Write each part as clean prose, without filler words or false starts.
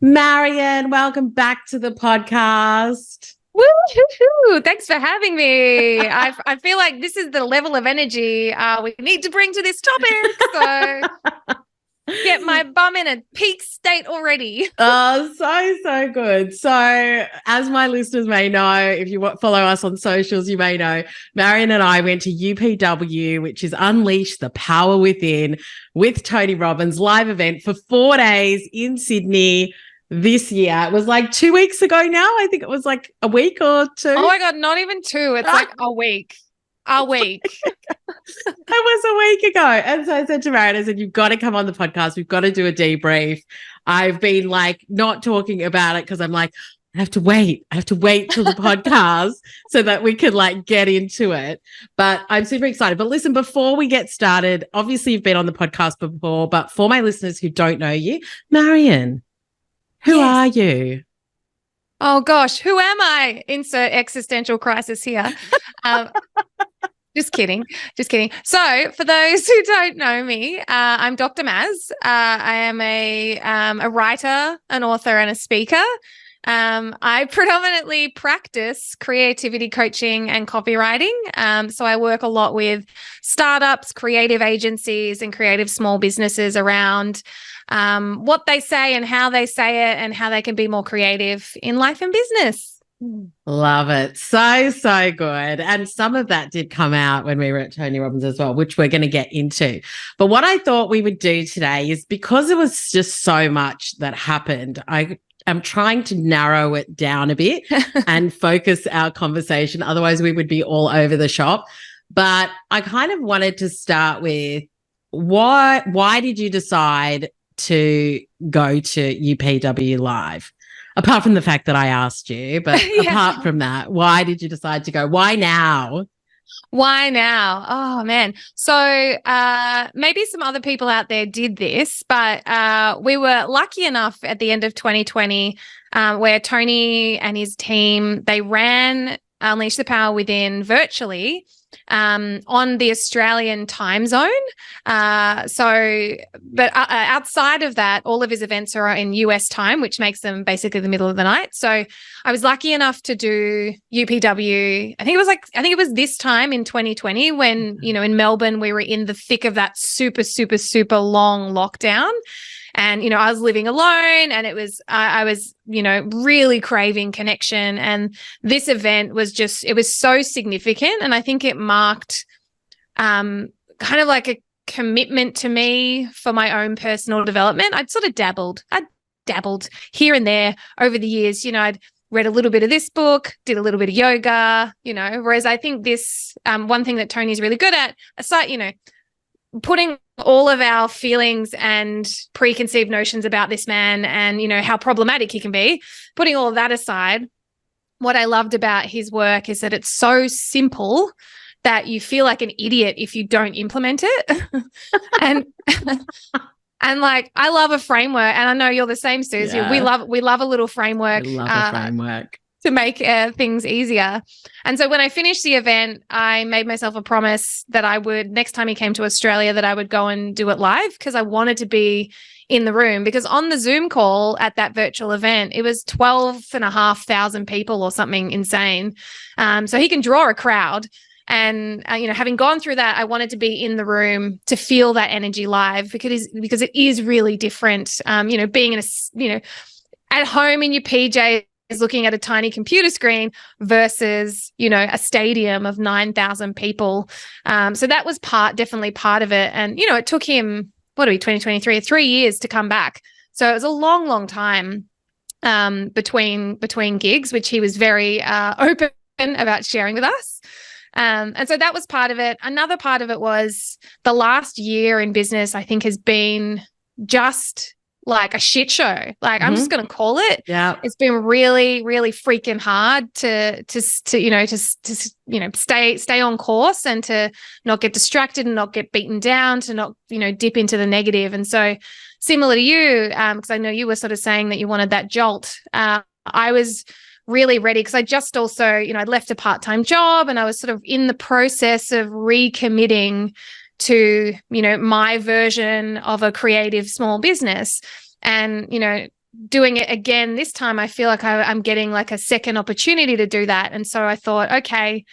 Marion, welcome back to the podcast. Woo-hoo-hoo. Thanks for having me. I feel like this is the level of energy we need to bring to this topic. So get my bum in a peak state already. Oh, so good. So as my listeners may know, if you follow us on socials, you may know Marion and I went to UPW, which is Unleash the Power Within with Tony Robbins live event for 4 days in Sydney this year. It was like 2 weeks ago now. I think it was like a week or two. Oh my God, not even two. It's like a week. A week. It was a week ago. And so I said to Marion, I said, you've got to come on the podcast. We've got to do a debrief. I've been like not talking about it because I'm like, I have to wait till the podcast so that we can like get into it. But I'm super excited. But listen, before we get started, obviously you've been on the podcast before, but for my listeners who don't know you, Marion, who are you? Oh gosh, who am I? Insert existential crisis here. Just kidding. So for those who don't know me, I'm Dr. Maz. I am a writer, an author, and a speaker. I predominantly practice creativity coaching and copywriting. So I work a lot with startups, creative agencies, and creative small businesses around what they say and how they say it and how they can be more creative in life and business. Love it. So good. And some of that did come out when we were at Tony Robbins as well, which we're going to get into. But what I thought we would do today is because there was just so much that happened, I'm trying to narrow it down a bit and focus our conversation. Otherwise, we would be all over the shop. But I kind of wanted to start with why did you decide to go to UPW Live? Apart from the fact that I asked you, but apart from that, why did you decide to go? Why now? Why now? Oh, man. So maybe some other people out there did this, but we were lucky enough at the end of 2020 where Tony and his team, they ran Unleash the Power Within virtually on the Australian time zone. But outside of that, all of his events are in US time, which makes them basically the middle of the night. So I was lucky enough to do UPW. I think it was this time in 2020 when, in Melbourne, we were in the thick of that super, super, super long lockdown. And, I was living alone and I was, really craving connection. And this event it was so significant. And I think it marked kind of like a commitment to me for my own personal development. I'd dabbled here and there over the years. I'd read a little bit of this book, did a little bit of yoga, whereas I think this, one thing that Tony's really good at, aside, putting all of our feelings and preconceived notions about this man and, how problematic he can be, putting all of that aside, what I loved about his work is that it's so simple that you feel like an idiot if you don't implement it. And like, I love a framework, and I know you're the same, Susie. Yeah. We love a little framework. We love a framework. To make things easier. And so when I finished the event, I made myself a promise that I would, next time he came to Australia, that I would go and do it live because I wanted to be in the room. Because on the Zoom call at that virtual event, it was 12,500 people or something insane. So he can draw a crowd. And, having gone through that, I wanted to be in the room to feel that energy live because it is really different, being in at home in your PJs, is looking at a tiny computer screen versus, a stadium of 9,000 people. So that was definitely part of it. And, it took him, 2023, 3 years to come back. So it was a long, long time between gigs, which he was very open about sharing with us. And so that was part of it. Another part of it was the last year in business, I think, has been just like a shit show. Like, I'm just going to call it. Yeah. It's been really, really freaking hard to stay on course and to not get distracted and not get beaten down, to not, dip into the negative. And so similar to you, because I know you were sort of saying that you wanted that jolt. I was really ready because I just also, I'd left a part-time job and I was sort of in the process of recommitting to, my version of a creative small business. And, doing it again this time, I feel like I'm getting like a second opportunity to do that. And so I thought, okay,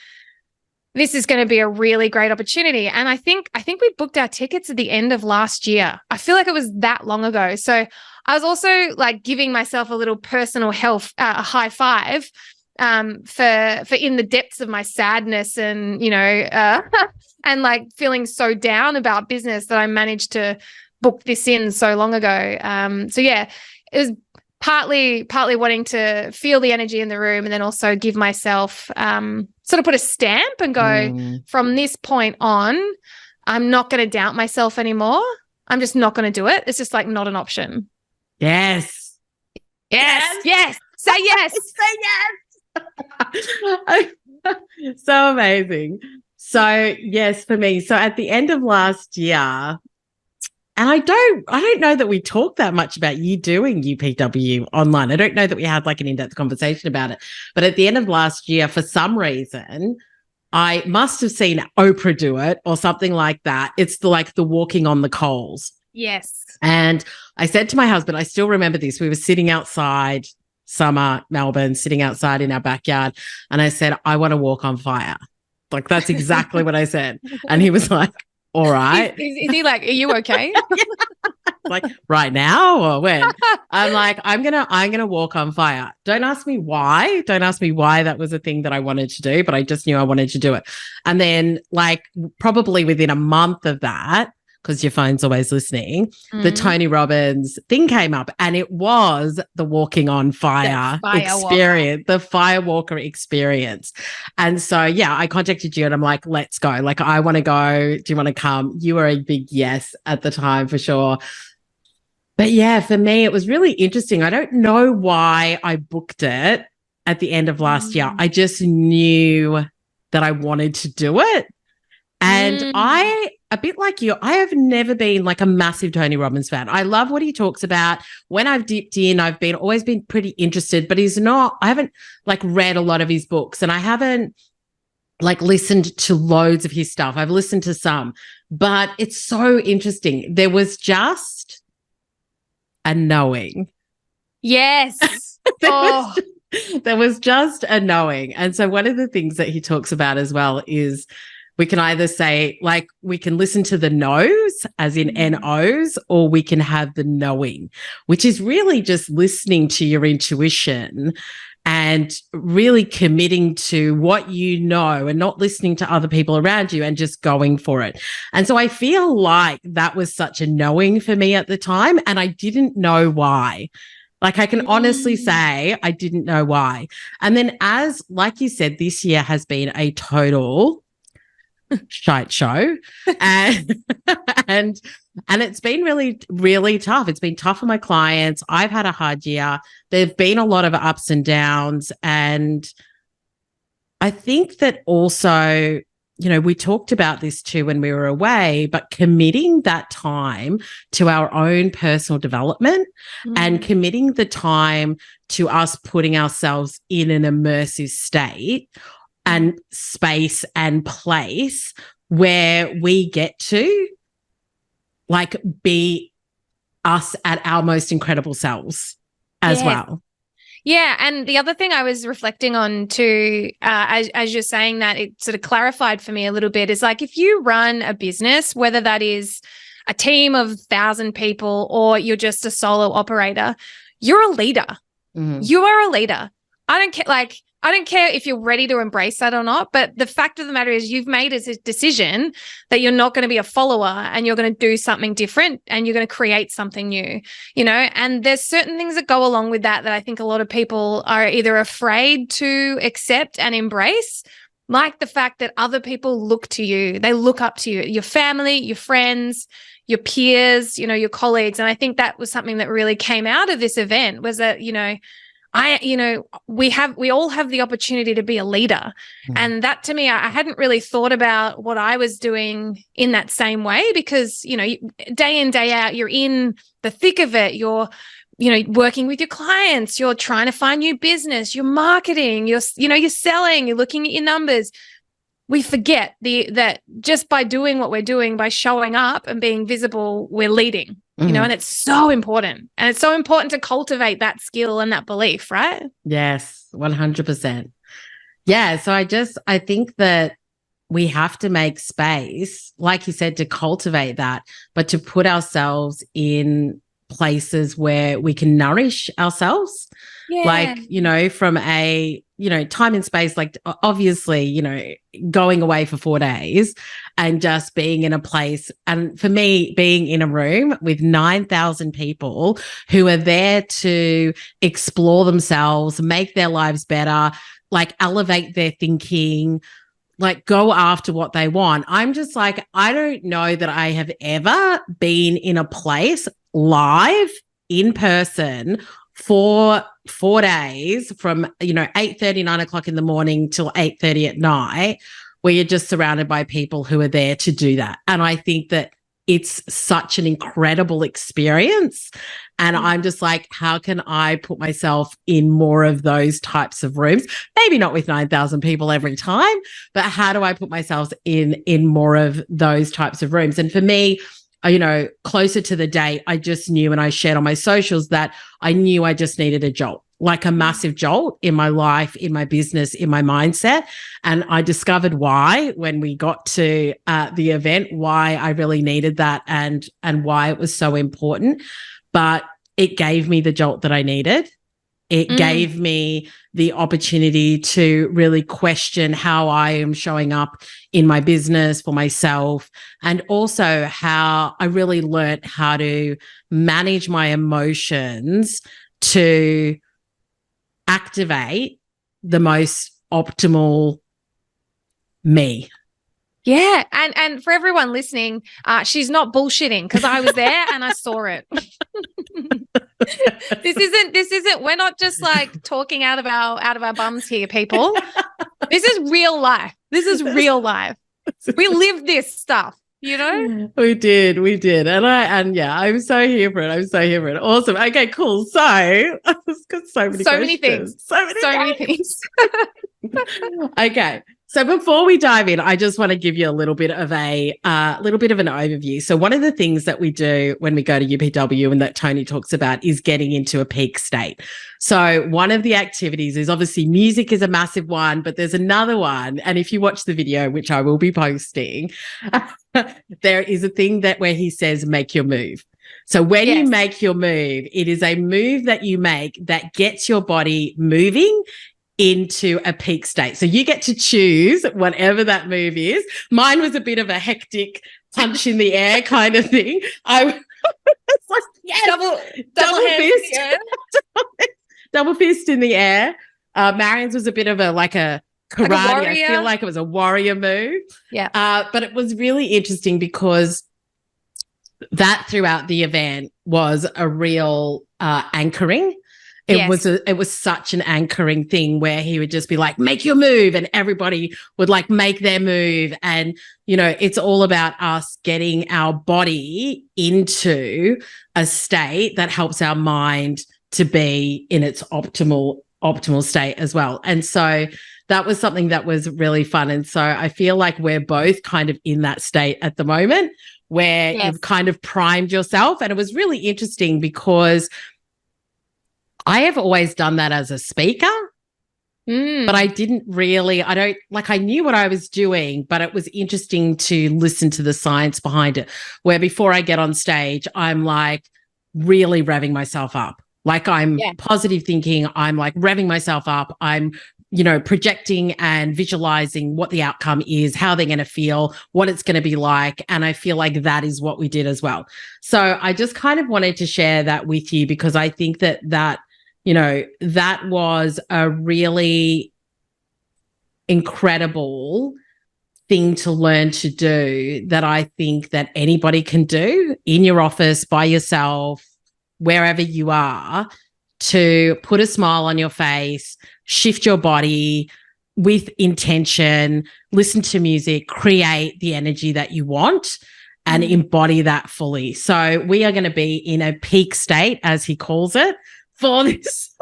this is going to be a really great opportunity. And I think we booked our tickets at the end of last year. I feel like it was that long ago. So I was also like giving myself a little personal health, a high five, for in the depths of my sadness and, and like feeling so down about business that I managed to book this in so long ago. So yeah, it was partly wanting to feel the energy in the room, and then also give myself sort of put a stamp and go, from this point on, I'm not going to doubt myself anymore. I'm just not going to do it. It's just like not an option. Yes. Yes. Say yes. Say yes. So amazing. So yes, for me. So at the end of last year, and I don't know that we talked that much about you doing UPW online. I don't know that we had like an in-depth conversation about it. But at the end of last year, for some reason, I must have seen Oprah do it or something like that. It's the walking on the coals. Yes. And I said to my husband, I still remember this. We were sitting outside, summer, Melbourne, sitting outside in our backyard. And I said, I want to walk on fire. Like, that's exactly what I said. And he was like, all right. Is he like, are you okay? Like right now or when? I'm like, I'm gonna walk on fire. Don't ask me why. Don't ask me why that was a thing that I wanted to do, but I just knew I wanted to do it. And then like probably within a month of that, because your phone's always listening, the Tony Robbins thing came up, and it was the walking on fire experience, the Firewalker experience. And so, yeah, I contacted you and I'm like, let's go. Like, I want to go. Do you want to come? You were a big yes at the time for sure. But yeah, for me, it was really interesting. I don't know why I booked it at the end of last year. I just knew that I wanted to do it. And a bit like you, I have never been like a massive Tony Robbins fan. I love what he talks about. When I've dipped in, I've always been pretty interested, but I haven't like read a lot of his books, and I haven't like listened to loads of his stuff. I've listened to some, but it's so interesting. There was just a knowing. Yes. There was just a knowing. And so one of the things that he talks about as well is we can either say, like, we can listen to the no's, as in NOs, or we can have the knowing, which is really just listening to your intuition and really committing to what you know and not listening to other people around you and just going for it. And so I feel like that was such a knowing for me at the time, and I didn't know why. Like, I can honestly say I didn't know why. And then like you said, this year has been a total shite show, and it's been really, really tough. It's been tough for my clients. I've had a hard year. There've been a lot of ups and downs, and I think that also, we talked about this too when we were away, but committing that time to our own personal development and committing the time to us putting ourselves in an immersive state and space and place where we get to like be us at our most incredible selves as well. Yeah. And the other thing I was reflecting on too, as you're saying that, it sort of clarified for me a little bit, is like, if you run a business, whether that is a team of 1,000 people or you're just a solo operator, you're a leader. You are a leader. I don't care if you're ready to embrace that or not, but the fact of the matter is you've made a decision that you're not going to be a follower and you're going to do something different and you're going to create something new, and there's certain things that go along with that I think a lot of people are either afraid to accept and embrace, like the fact that other people look to you, they look up to you, your family, your friends, your peers, your colleagues. And I think that was something that really came out of this event, was that, we all have the opportunity to be a leader. And that, to me, I hadn't really thought about what I was doing in that same way, because, day in, day out, you're in the thick of it. You're, working with your clients, you're trying to find new business, you're marketing, you're selling, you're looking at your numbers. We forget that just by doing what we're doing, by showing up and being visible, we're leading. and it's so important. And it's so important to cultivate that skill and that belief, right? Yes, 100%. Yeah. So I think that we have to make space, like you said, to cultivate that, but to put ourselves in places where we can nourish ourselves. Yeah. Like, from a, time and space, like obviously, going away for 4 days and just being in a place. And for me, being in a room with 9,000 people who are there to explore themselves, make their lives better, like elevate their thinking, like go after what they want. I'm just like, I don't know that I have ever been in a place live in person for 4 days from, 8:30, 9 o'clock in the morning till 8:30 at night, where you're just surrounded by people who are there to do that. And I think that it's such an incredible experience. And I'm just like, how can I put myself in more of those types of rooms? Maybe not with 9,000 people every time, but how do I put myself in more of those types of rooms? And for me, closer to the date, I just knew, and I shared on my socials, that I knew I just needed a jolt, like a massive jolt in my life, in my business, in my mindset. And I discovered why when we got to the event, why I really needed that and why it was so important. But it gave me the jolt that I needed. It gave me the opportunity to really question how I am showing up in my business for myself, and also how I really learned how to manage my emotions to activate the most optimal me. Yeah. And for everyone listening, she's not bullshitting, because I was there and I saw it. This isn't, we're not just like talking out of our bums here, people. This is real life. This is real life. We live this stuff, We did. And I'm so here for it. Awesome. Okay, cool. So I've got so many things. So many things. Okay. So before we dive in, I just want to give you a little bit of an overview. So one of the things that we do when we go to UPW and that Tony talks about is getting into a peak state. So one of the activities is, obviously, music is a massive one, but there's another one. And if you watch the video, which I will be posting, there is a thing where he says, make your move. So when you make your move, it is a move that you make that gets your body moving into a peak state. So you get to choose whatever that move is. Mine was a bit of a hectic punch in the air kind of thing. I was like, yes, double fist, double fist in the air. Marion's was a bit of a karate. I feel like it was a warrior move. Yeah. But it was really interesting because that throughout the event was a real anchoring. It was such an anchoring thing where he would just be like, make your move, and everybody would like make their move. And, it's all about us getting our body into a state that helps our mind to be in its optimal state as well. And so that was something that was really fun. And so I feel like we're both kind of in that state at the moment where you've kind of primed yourself. And it was really interesting because I have always done that as a speaker, but I knew what I was doing, but it was interesting to listen to the science behind it, where before I get on stage, I'm like really revving myself up. Like I'm positive thinking, I'm like revving myself up. I'm, projecting and visualizing what the outcome is, how they're going to feel, what it's going to be like. And I feel like that is what we did as well. So I just kind of wanted to share that with you because I think that that was a really incredible thing to learn to do, that I think that anybody can do in your office, by yourself, wherever you are, to put a smile on your face, shift your body with intention, listen to music, create the energy that you want and embody that fully. So we are going to be in a peak state, as he calls it, for this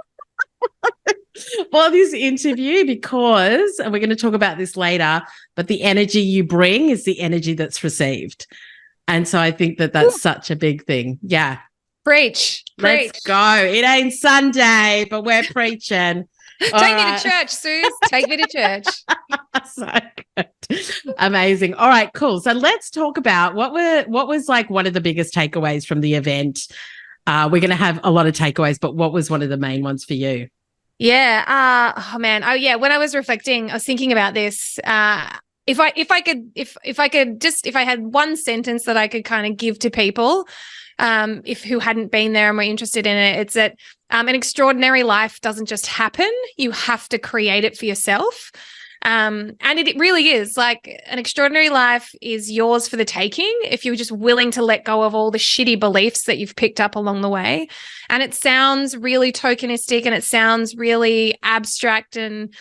interview, because, and we're going to talk about this later, but the energy you bring is the energy that's received. And so I think that that's such a big thing. Yeah. Preach. Let's go. It ain't Sunday, but we're preaching. Take me to church, Suze. Take me to church. So good. Amazing. All right, cool. So let's talk about what was like one of the biggest takeaways from the event. We're going to have a lot of takeaways, but what was one of the main ones for you? Yeah. Oh man. Oh yeah. When I was reflecting, I was thinking about this. If I had one sentence that I could kind of give to people, who hadn't been there and were interested in it, it's that an extraordinary life doesn't just happen. You have to create it for yourself. And it really is like an extraordinary life is yours for the taking if you're just willing to let go of all the shitty beliefs that you've picked up along the way. And it sounds really tokenistic and it sounds really abstract and,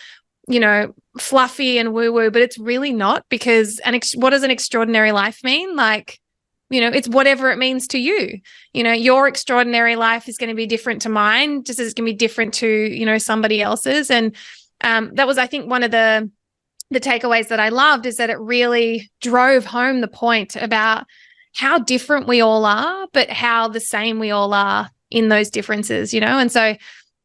fluffy and woo-woo, but it's really not, because what does an extraordinary life mean? Like, it's whatever it means to you. Your extraordinary life is going to be different to mine, just as it's going to be different to, somebody else's. And that was, I think, one of the takeaways that I loved, is that it really drove home the point about how different we all are, but how the same we all are in those differences, And so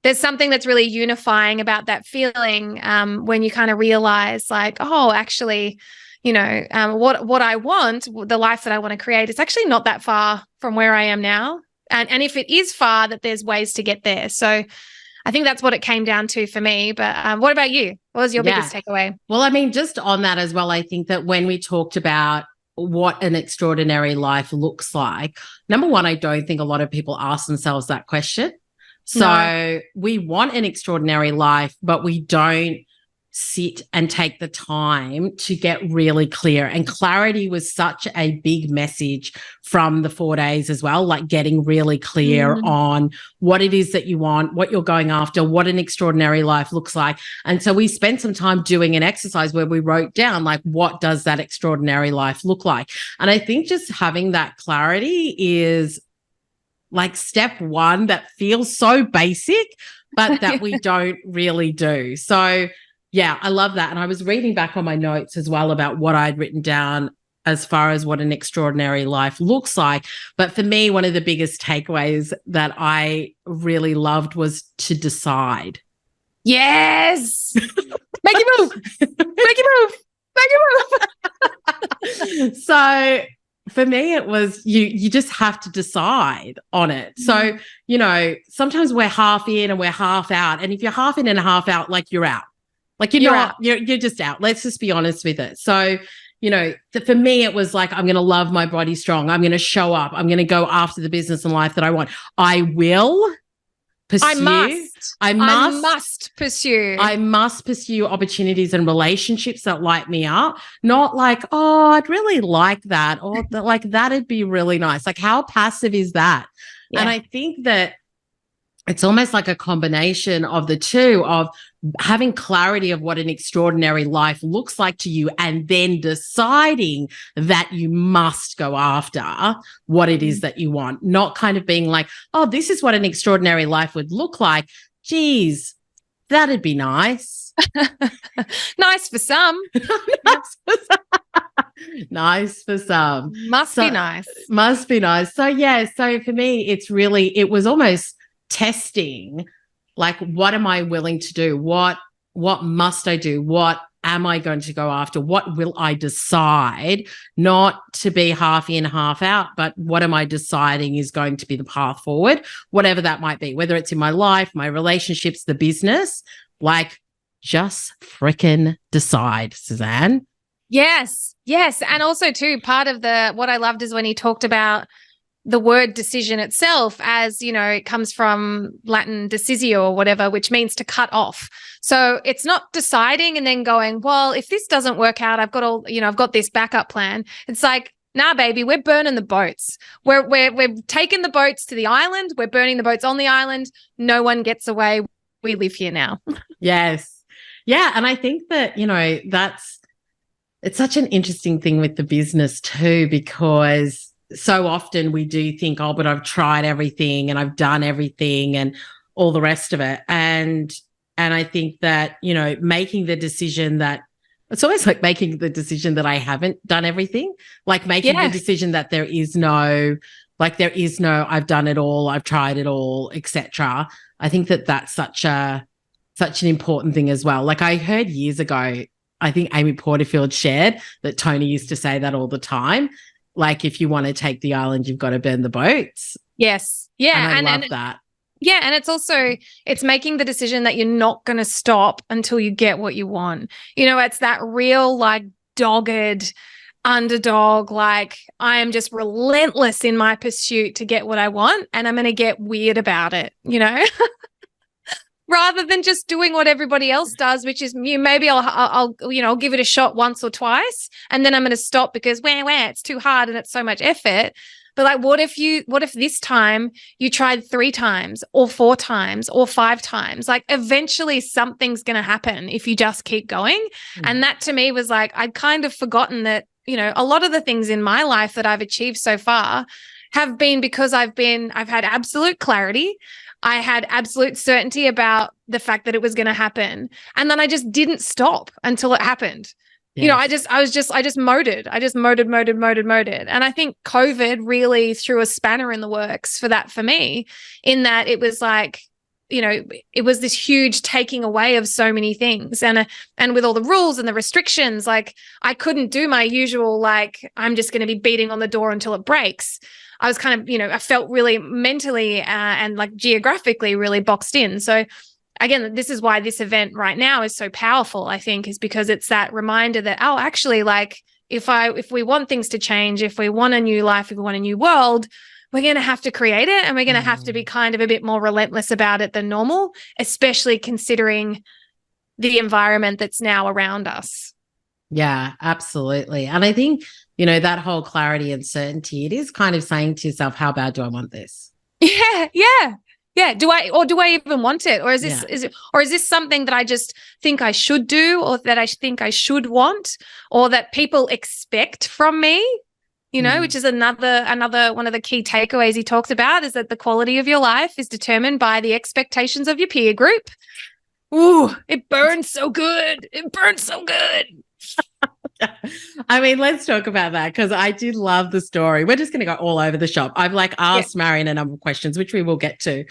there's something that's really unifying about that feeling when you kind of realize like, oh, actually, what I want, the life that I want to create, is actually not that far from where I am now. And if it is far, that there's ways to get there. So I think that's what it came down to for me. But what about you? What was your biggest takeaway? Well, I mean, just on that as well, I think that when we talked about what an extraordinary life looks like, number one, I don't think a lot of people ask themselves that question. So we want an extraordinary life, but we don't sit and take the time to get really clear. And clarity was such a big message from the 4 days as well, like getting really clear on what it is that you want, what you're going after, what an extraordinary life looks like. And so we spent some time doing an exercise where we wrote down, like, what does that extraordinary life look like? And I think just having that clarity is like step one that feels so basic, but that we don't really do. So yeah, I love that. And I was reading back on my notes as well about what I'd written down as far as what an extraordinary life looks like. But for me, one of the biggest takeaways that I really loved was to decide. Yes. Make it move. Make it move. Make it move. So for me, it was you just have to decide on it. So, sometimes we're half in and we're half out. And if you're half in and half out, like, you're out. Like, you're just out. Let's just be honest with it. So, for me, it was like, I'm going to love my body strong. I'm going to show up. I'm going to go after the business and life that I want. I will pursue. I must pursue opportunities and relationships that light me up. Not like, oh, I'd really like that. Or like, that'd be really nice. Like, how passive is that? Yeah. And I think that it's almost like a combination of the two, of having clarity of what an extraordinary life looks like to you, and then deciding that you must go after what it is that you want, not kind of being like, oh, this is what an extraordinary life would look like. Geez, that'd be nice. Nice for some. Nice for some. Must be nice. Must be nice. So yeah, so for me, it was almost testing, like, what am I willing to do? What must I do? What am I going to go after? What will I decide? Not to be half in, half out, but what am I deciding is going to be the path forward, whatever that might be, whether it's in my life, my relationships, the business, like, just frickin' decide, Suzanne. Yes. And also too, part of what I loved is when he talked about the word decision itself, as, it comes from Latin decisio or whatever, which means to cut off. So it's not deciding and then going, well, if this doesn't work out, I've got this backup plan. It's like, nah, baby, we're burning the boats. We're taking the boats to the island. We're burning the boats on the island. No one gets away. We live here now. Yes. Yeah. And I think that, it's such an interesting thing with the business too, because so often we do think, oh, but I've tried everything and I've done everything and all the rest of it. And I think that, making the decision that it's almost like making the decision that I haven't done everything, like making the decision that there is no, I've done it all, I've tried it all, etc. I think that that's such an important thing as well. Like I heard years ago, I think Amy Porterfield shared that Tony used to say that all the time. Like, if you want to take the island, you've got to burn the boats. Yes. Yeah. And I love that. Yeah. And it's also, it's making the decision that you're not going to stop until you get what you want. You know, it's that real, like, dogged underdog, like, I am just relentless in my pursuit to get what I want, and I'm going to get weird about it, you know? Rather than just doing what everybody else does, which is maybe I'll give it a shot once or twice, and then I'm going to stop because it's too hard and it's so much effort. But like, what if this time you tried 3 times or 4 times or 5 times? Like, eventually something's going to happen if you just keep going. And that to me was like, I'd kind of forgotten that, you know, a lot of the things in my life that I've achieved so far have been because I've had absolute clarity. I had absolute certainty about the fact that it was going to happen. And then I just didn't stop until it happened. Yes. You know, I just motored. I just motored. And I think COVID really threw a spanner in the works for that for me, in that it was like, you know, it was this huge taking away of so many things. And with all the rules and the restrictions, like, I couldn't do my usual, like, I'm just going to be beating on the door until it breaks. I was kind of, you know, I felt really mentally and like geographically really boxed in. So again, this is why this event right now is so powerful, I think, is because it's that reminder that, oh, actually, like, if we want things to change, if we want a new life, if we want a new world, we're going to have to create it, and we're going to have to be kind of a bit more relentless about it than normal, especially considering the environment that's now around us. Yeah, absolutely. And I think, you know, that whole clarity and certainty, it is kind of saying to yourself, how bad do I want this? Yeah. Do I even want it? Or is this something that I just think I should do, or that I think I should want, or that people expect from me? You know, which is another one of the key takeaways he talks about, is that the quality of your life is determined by the expectations of your peer group. Ooh, it burns so good. It burns so good. I mean, let's talk about that, because I did love the story. We're just going to go all over the shop. I've asked Marion a number of questions, which we will get to.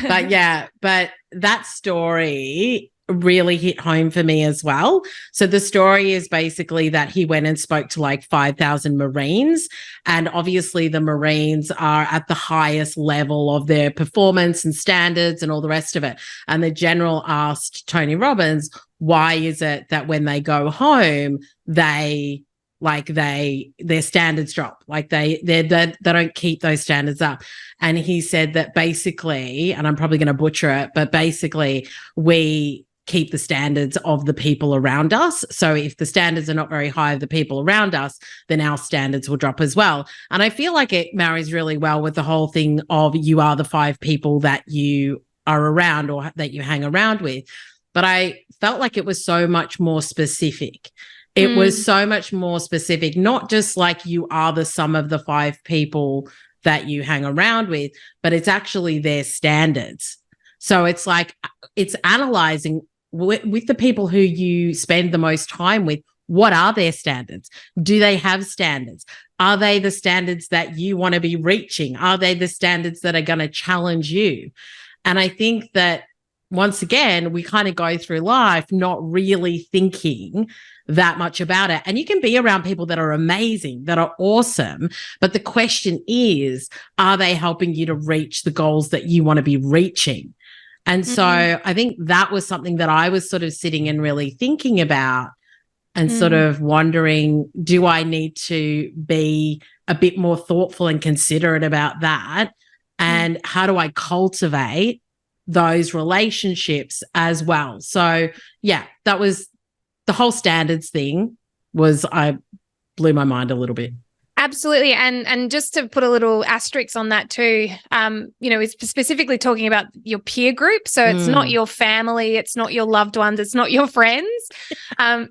But but that story really hit home for me as well. So the story is basically that he went and spoke to like 5,000 Marines, and obviously the Marines are at the highest level of their performance and standards and all the rest of it. And the general asked Tony Robbins, why is it that when they go home, their standards drop, like they don't keep those standards up? And he said that basically, and I'm probably going to butcher it, but basically we keep the standards of the people around us. So if the standards are not very high of the people around us, then our standards will drop as well. And I feel like it marries really well with the whole thing of you are the 5 people that you are around or that you hang around with. But I felt like it was so much more specific. It was so much more specific, not just like you are the sum of the 5 people that you hang around with, but it's actually their standards. So it's like, it's analyzing with the people who you spend the most time with, what are their standards? Do they have standards? Are they the standards that you want to be reaching? Are they the standards that are going to challenge you? And I think that once again, we kind of go through life not really thinking that much about it. And you can be around people that are amazing, that are awesome. But the question is, are they helping you to reach the goals that you want to be reaching? And so I think that was something that I was sort of sitting and really thinking about, and sort of wondering, do I need to be a bit more thoughtful and considerate about that? And how do I cultivate those relationships as well? So yeah, that was the whole standards thing. I blew my mind a little bit. Absolutely. And just to put a little asterisk on that too, it's specifically talking about your peer group. So it's not your family, it's not your loved ones, it's not your friends.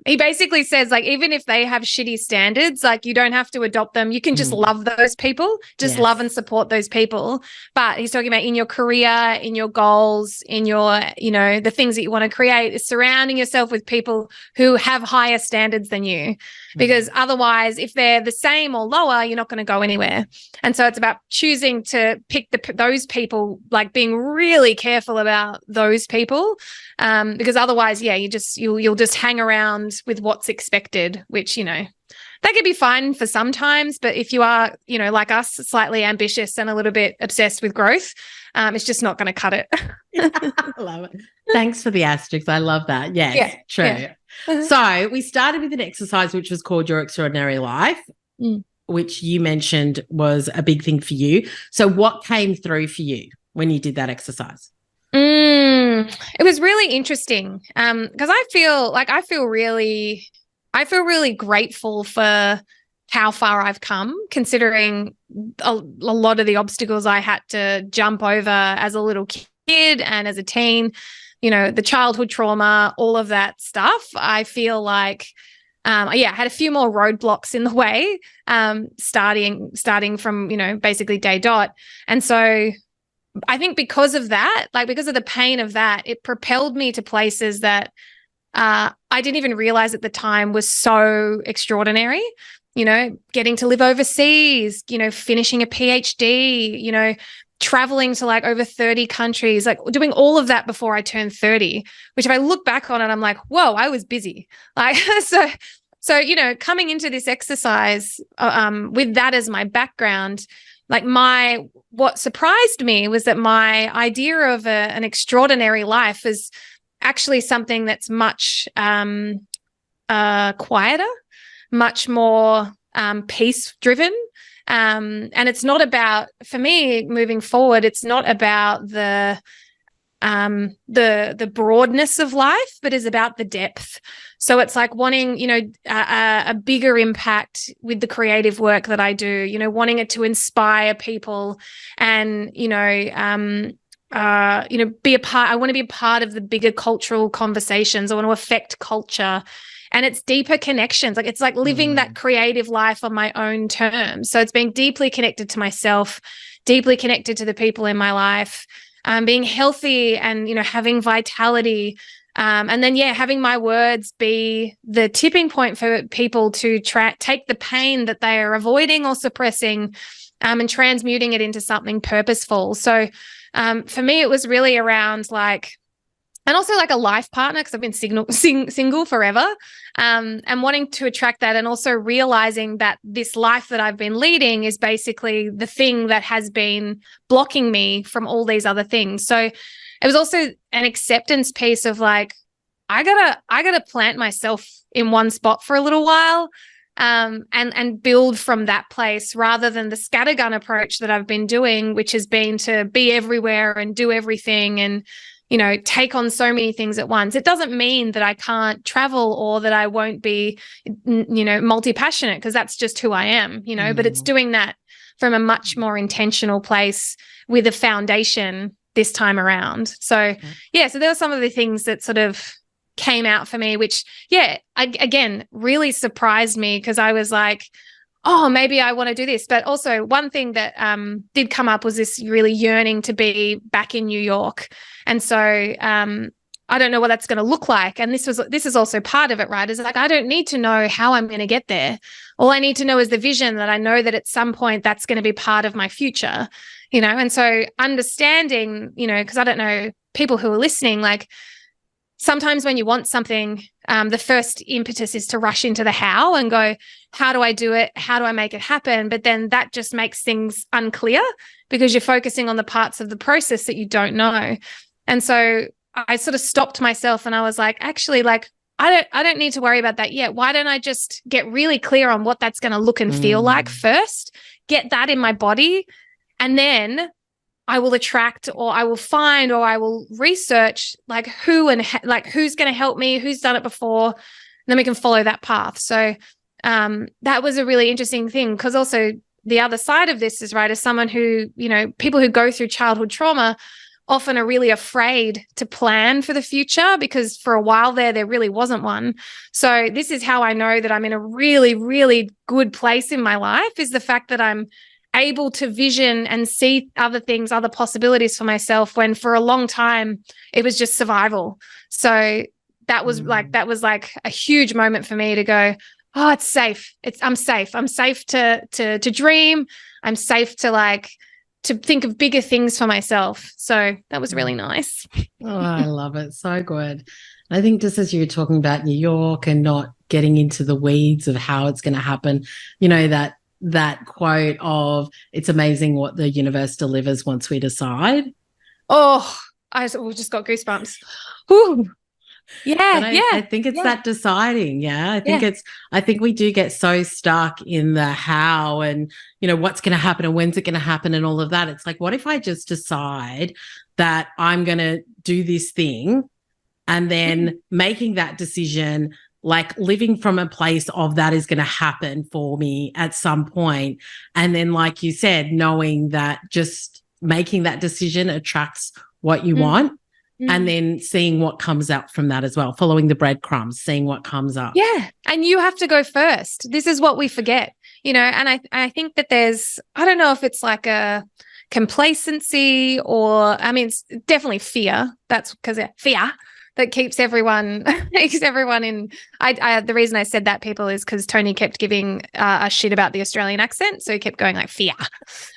He basically says, like, even if they have shitty standards, like, you don't have to adopt them. You can just love those people, just love and support those people. But he's talking about in your career, in your goals, in your, the things that you want to create, is surrounding yourself with people who have higher standards than you. Because otherwise, if they're the same or lower, you're not going to go anywhere. And so it's about choosing to pick those people, like being really careful about those people, because otherwise, you'll just hang around with what's expected, which, that could be fine for some times. But if you are, like us, slightly ambitious and a little bit obsessed with growth, it's just not going to cut it. I love it. Thanks for the asterisks. I love that. Yes, yeah, true. Yeah. So we started with an exercise which was called Your Extraordinary Life, which you mentioned was a big thing for you. So what came through for you when you did that exercise? It was really interesting because I feel really grateful for how far I've come, considering a lot of the obstacles I had to jump over as a little kid and as a teen. The childhood trauma, all of that stuff. I feel like, I had a few more roadblocks in the way, starting from, basically day dot. And so I think because of that, because of the pain of that, it propelled me to places that I didn't even realize at the time was so extraordinary. Getting to live overseas, finishing a PhD, traveling to like over 30 countries, like doing all of that before I turned 30, which if I look back on it, I'm like, whoa, I was busy. Like, so, coming into this exercise with that as my background, like what surprised me was that my idea of an extraordinary life is actually something that's much quieter, much more peace driven. And it's not about, for me, moving forward, it's not about the broadness of life, but is about the depth. So it's like wanting, a bigger impact with the creative work that I do, wanting it to inspire people and, be a part. I want to be a part of the bigger cultural conversations. I want to affect culture. And it's deeper connections. Like, it's like living that creative life on my own terms. So it's being deeply connected to myself, deeply connected to the people in my life, being healthy and, having vitality. And then, having my words be the tipping point for people to take the pain that they are avoiding or suppressing, and transmuting it into something purposeful. So for me, it was really around and also like a life partner, because I've been single forever, and wanting to attract that, and also realizing that this life that I've been leading is basically the thing that has been blocking me from all these other things. So it was also an acceptance piece of like, I gotta plant myself in one spot for a little while, and build from that place, rather than the scattergun approach that I've been doing, which has been to be everywhere and do everything and take on so many things at once. It doesn't mean that I can't travel or that I won't be, multi-passionate, because that's just who I am, but it's doing that from a much more intentional place with a foundation this time around. So, so there were some of the things that sort of came out for me, which, again, really surprised me, because I was like, oh, maybe I want to do this. But also one thing that did come up was this really yearning to be back in New York. And so I don't know what that's going to look like. And this is also part of it, right? Is like, I don't need to know how I'm going to get there. All I need to know is the vision, that I know that at some point that's going to be part of my future, And so understanding, because I don't know, people who are listening, like, sometimes when you want something, the first impetus is to rush into the how and go, how do I do it? How do I make it happen? But then that just makes things unclear, because you're focusing on the parts of the process that you don't know. And so I sort of stopped myself and I was like, actually, like, I don't need to worry about that yet. Why don't I just get really clear on what that's going to look and feel like first, get that in my body, and then I will attract, or I will find, or I will research like who and like who's going to help me, who's done it before, and then we can follow that path. So that was a really interesting thing, because also the other side of this is, right, as someone who, people who go through childhood trauma often are really afraid to plan for the future, because for a while there really wasn't one. So this is how I know that I'm in a really, really good place in my life, is the fact that I'm able to vision and see other things, other possibilities for myself, when for a long time it was just survival. So that was like a huge moment for me to go, oh, it's safe. I'm safe. I'm safe to dream. I'm safe to think of bigger things for myself. So that was really nice. Oh, I love it. So good. I think just as you were talking about New York and not getting into the weeds of how it's going to happen, that quote of, it's amazing what the universe delivers once we decide. Oh, we just got goosebumps. Ooh. Yeah, I think it's that deciding. Yeah. I think we do get so stuck in the how and, what's going to happen and when's it going to happen and all of that. It's like, what if I just decide that I'm going to do this thing, and then making that decision, like living from a place of that is going to happen for me at some point. And then, like you said, knowing that just making that decision attracts what you want. And then seeing what comes out from that as well, following the breadcrumbs, seeing what comes up. Yeah. And you have to go first. This is what we forget, and I think that I don't know if it's like a complacency or, it's definitely fear. That's because fear that keeps everyone in. The reason I said that, people, is because Tony kept giving a shit about the Australian accent. So he kept going like fear.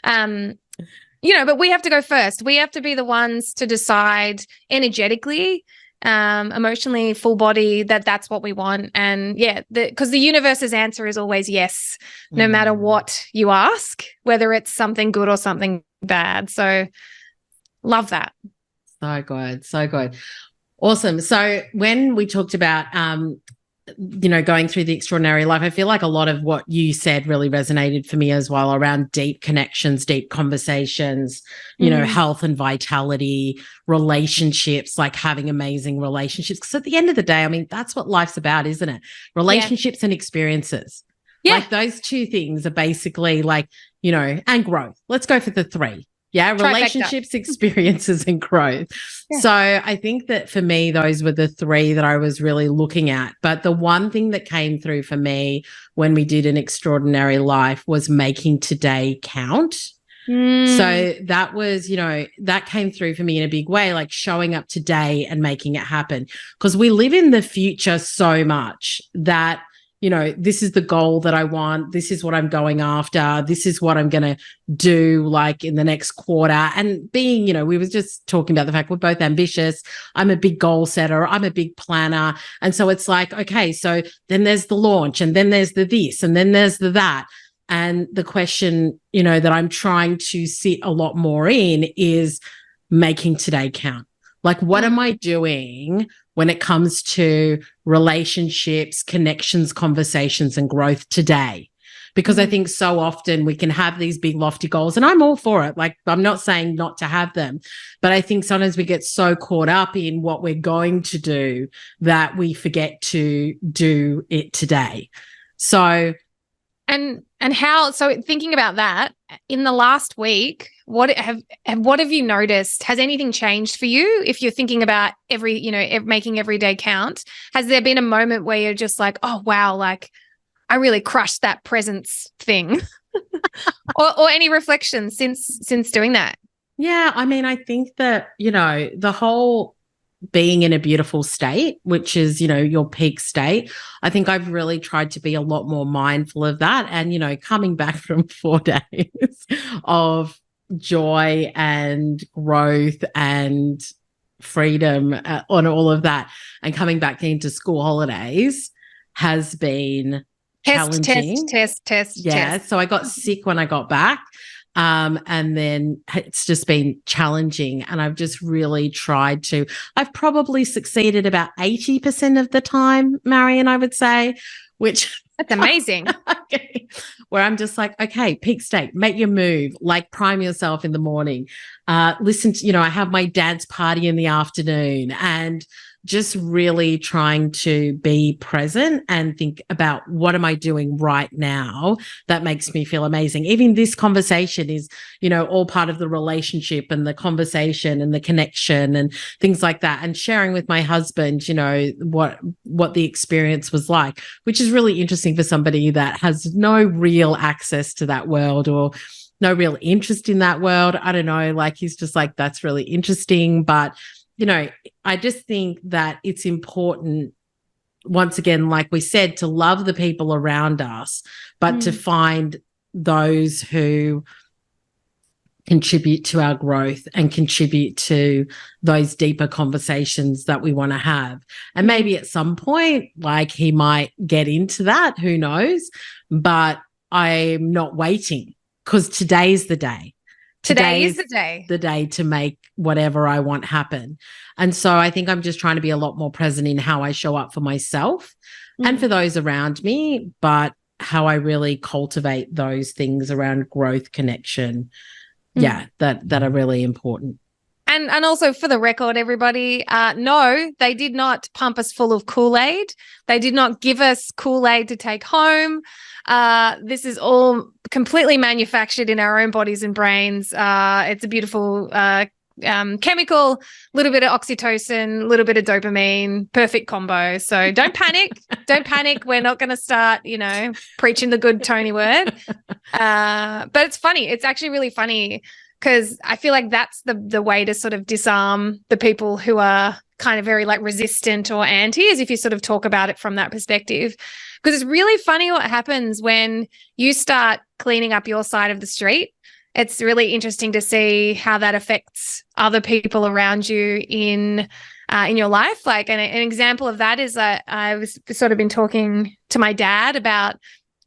But we have to go first. We have to be the ones to decide energetically, emotionally, full body, that's what we want. And because the universe's answer is always yes, no matter what you ask, whether it's something good or something bad. So love that. So good. So good. Awesome. So when we talked about, going through the extraordinary life, I feel like a lot of what you said really resonated for me as well, around deep connections, deep conversations, health and vitality, relationships, like having amazing relationships. Because at the end of the day, that's what life's about, isn't it? Relationships and experiences. Yeah. Like those two things are basically like, and growth. Let's go for the three. Yeah, relationships, experiences, and growth. Yeah. So I think that for me, those were the three that I was really looking at. But the one thing that came through for me when we did an extraordinary life was making today count. So that was, that came through for me in a big way, like showing up today and making it happen. Because we live in the future so much that, this is the goal that I want. This is what I'm going after. This is what I'm going to do like in the next quarter. And being, we were just talking about the fact we're both ambitious. I'm a big goal setter. I'm a big planner. And so it's like, okay, so then there's the launch, and then there's the this, and then there's the that. And the question, that I'm trying to sit a lot more in is making today count. Like, what am I doing when it comes to relationships, connections, conversations, and growth today? Because I think so often we can have these big lofty goals, and I'm all for it. Like, I'm not saying not to have them, but I think sometimes we get so caught up in what we're going to do that we forget to do it today. So, so thinking about that, in the last week, what have you noticed? Has anything changed for you? If you're thinking about making every day count, has there been a moment where you're just like, oh wow, like I really crushed that presence thing, or any reflections since doing that? Yeah, I think that the whole being in a beautiful state, which is, your peak state. I think I've really tried to be a lot more mindful of that. And, coming back from 4 days of joy and growth and freedom on all of that, and coming back into school holidays has been challenging. Test. So I got sick when I got back. And then it's just been challenging, and I've just really tried to, I've probably succeeded about 80% of the time, Marion, I would say, which that's amazing. Okay. Where I'm just like, okay, peak state, make your move, like prime yourself in the morning. listen to, I have my dance party in the afternoon, and just really trying to be present and think about what am I doing right now that makes me feel amazing. Even this conversation is, all part of the relationship and the conversation and the connection and things like that. And sharing with my husband, what the experience was like, which is really interesting for somebody that has no real access to that world or no real interest in that world. I don't know, like he's just like, that's really interesting. But I just think that it's important, once again, like we said, to love the people around us, but to find those who contribute to our growth and contribute to those deeper conversations that we want to have. And maybe at some point, like he might get into that, who knows? But I'm not waiting, because today's the day. Today is the day. The day to make whatever I want happen. And so I think I'm just trying to be a lot more present in how I show up for myself and for those around me, but how I really cultivate those things around growth, connection, that are really important. And also, for the record, everybody, no, they did not pump us full of Kool-Aid. They did not give us Kool-Aid to take home. This is all completely manufactured in our own bodies and brains. It's a beautiful chemical, a little bit of oxytocin, a little bit of dopamine, perfect combo. So don't panic. Don't panic. We're not going to start, preaching the good Tony word. But it's funny. It's actually really funny, because I feel like that's the way to sort of disarm the people who are kind of very like resistant or anti, is if you sort of talk about it from that perspective. Because it's really funny what happens when you start cleaning up your side of the street. It's really interesting to see how that affects other people around you in your life. Like an example of that is that I was sort of been talking to my dad about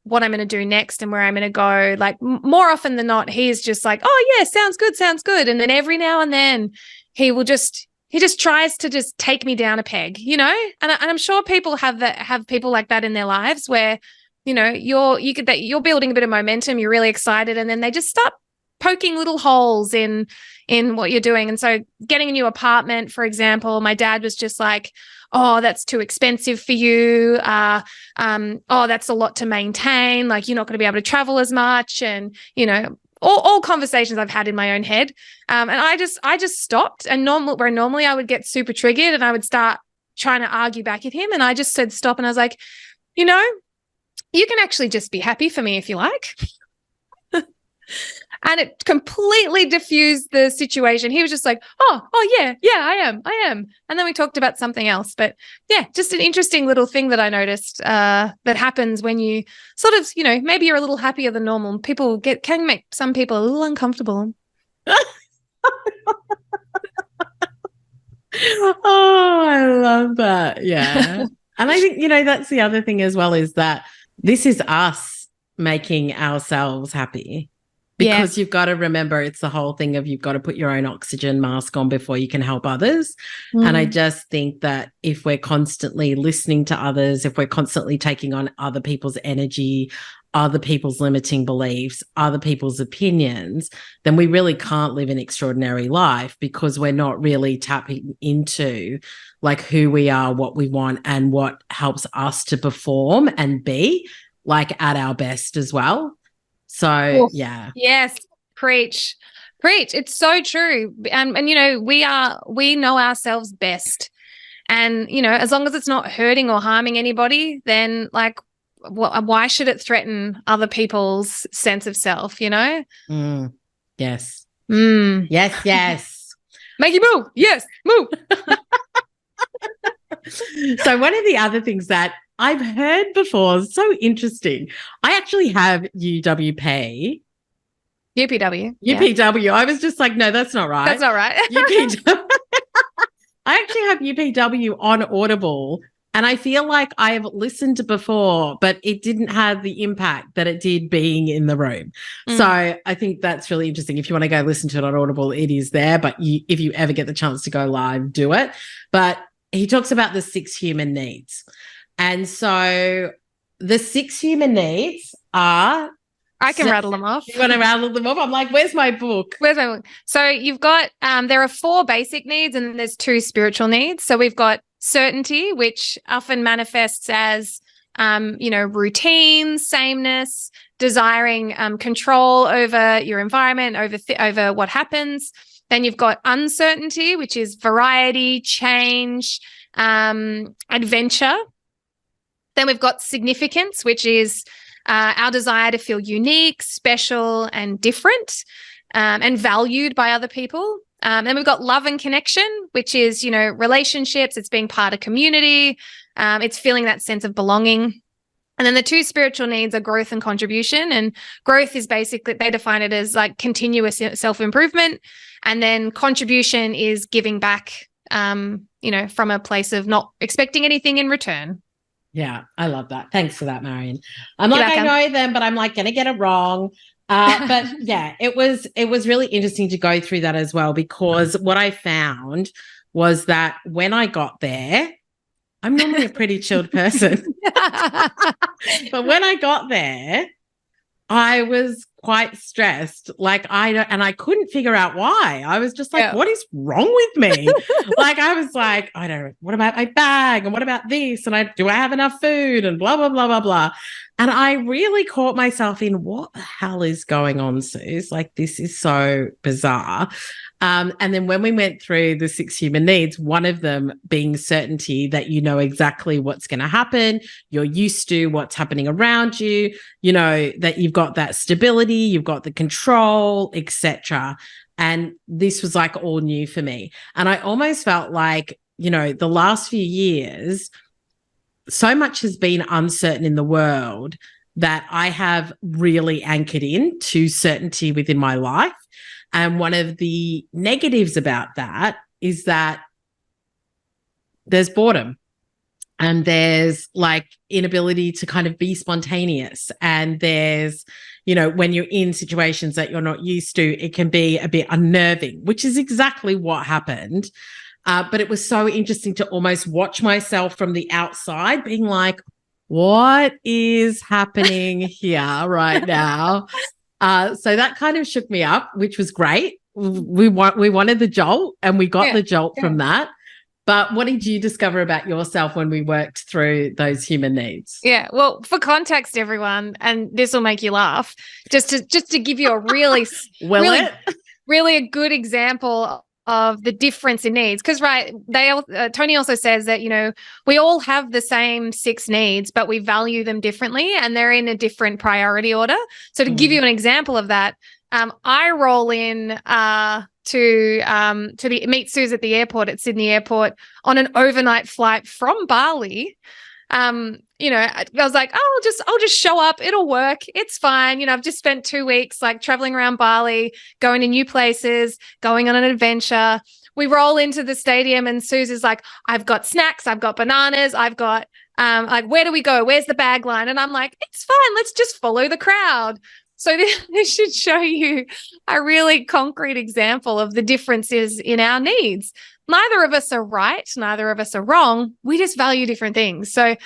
what I'm going to do next and where I'm going to go. Like more often than not, he's just like, oh yeah, sounds good. And then every now and then he just tries to just take me down a peg, and I'm sure people have people like that in their lives where, you're building a bit of momentum, you're really excited, and then they just start poking little holes in what you're doing. And so getting a new apartment, for example, my dad was just like, oh, that's too expensive for you. Oh, that's a lot to maintain. Like, you're not going to be able to travel as much. And, all conversations I've had in my own head. And I just stopped. And normally I would get super triggered and I would start trying to argue back at him. And I just said stop. And I was like, you can actually just be happy for me if you like. And it completely diffused the situation. He was just like, oh yeah, I am. And then we talked about something else. But yeah, just an interesting little thing that I noticed that happens when you sort of, maybe you're a little happier than normal. People can make some people a little uncomfortable. Oh, I love that. Yeah. And I think, that's the other thing as well, is that this is us making ourselves happy. Because you've got to remember, it's the whole thing of you've got to put your own oxygen mask on before you can help others. And I just think that if we're constantly listening to others, if we're constantly taking on other people's energy, other people's limiting beliefs, other people's opinions, then we really can't live an extraordinary life, because we're not really tapping into like who we are, what we want, and what helps us to perform and be like at our best as well. So, yeah. Yes. Preach. It's so true. And we know ourselves best. And, as long as it's not hurting or harming anybody, then like, why should it threaten other people's sense of self, Yes. Yes. Yes. Make you move. Yes. Move. So one of the other things that I've heard before, so interesting. I actually have UWP. UPW. UPW. Yeah. I was just like, no, that's not right. That's not right. UPW. I actually have UPW on Audible, and I feel like I've listened before, but it didn't have the impact that it did being in the room. So I think that's really interesting. If you want to go listen to it on Audible, it is there. But if you ever get the chance to go live, do it. But he talks about the 6 human needs. And so the 6 human needs are I can rattle them off. You want to rattle them off? I'm like, where's my book? Where's my book? So you've got, there are 4 basic needs and then there's 2 spiritual needs. So we've got certainty, which often manifests as, routine, sameness, desiring control over your environment, over what happens. Then you've got uncertainty, which is variety, change, adventure. Then we've got significance, which is our desire to feel unique, special, and different, and valued by other people. Then we've got love and connection, which is, relationships. It's being part of community. It's feeling that sense of belonging. And then the 2 spiritual needs are growth and contribution. And growth is basically, they define it as like continuous self-improvement. And then contribution is giving back, from a place of not expecting anything in return. Yeah, I love that. Thanks for that, Marion. I know them, but I'm like going to get it wrong. But yeah, it was really interesting to go through that as well, because what I found was that when I got there, I'm normally a pretty chilled person, but when I got there, I was quite stressed. Like I couldn't figure out why. I was just like, what is wrong with me? Like, I was like, I don't know, what about my bag? And what about this? And do I have enough food? And blah, blah, blah, blah, blah. And I really caught myself in, what the hell is going on, Suze? Like, this is so bizarre. And then when we went through the 6 human needs, one of them being certainty, that you know exactly what's going to happen, you're used to what's happening around you, that you've got that stability, you've got the control, etc. And this was like all new for me. And I almost felt like, the last few years, so much has been uncertain in the world that I have really anchored in to certainty within my life. And one of the negatives about that is that there's boredom and there's like inability to kind of be spontaneous. And there's, when you're in situations that you're not used to, it can be a bit unnerving, which is exactly what happened. But it was so interesting to almost watch myself from the outside being like, what is happening here right now? So that kind of shook me up, which was great. We wanted the jolt, and we got the jolt from that. But what did you discover about yourself when we worked through those human needs? Yeah, well, for context, everyone, and this will make you laugh, just to give you a really a good example of the difference in needs. Because, Tony also says that, we all have the same 6 needs, but we value them differently and they're in a different priority order. So to give you an example of that, I roll in to meet Suze at the airport, at Sydney Airport, on an overnight flight from Bali. I was like, oh, I'll just show up. It'll work. It's fine. I've just spent 2 weeks like traveling around Bali, going to new places, going on an adventure. We roll into the stadium and Suze is like, I've got snacks. I've got bananas. I've got, where do we go? Where's the bag line? And I'm like, it's fine. Let's just follow the crowd. So this should show you a really concrete example of the differences in our needs. Neither of us are right. Neither of us are wrong. We just value different things. So,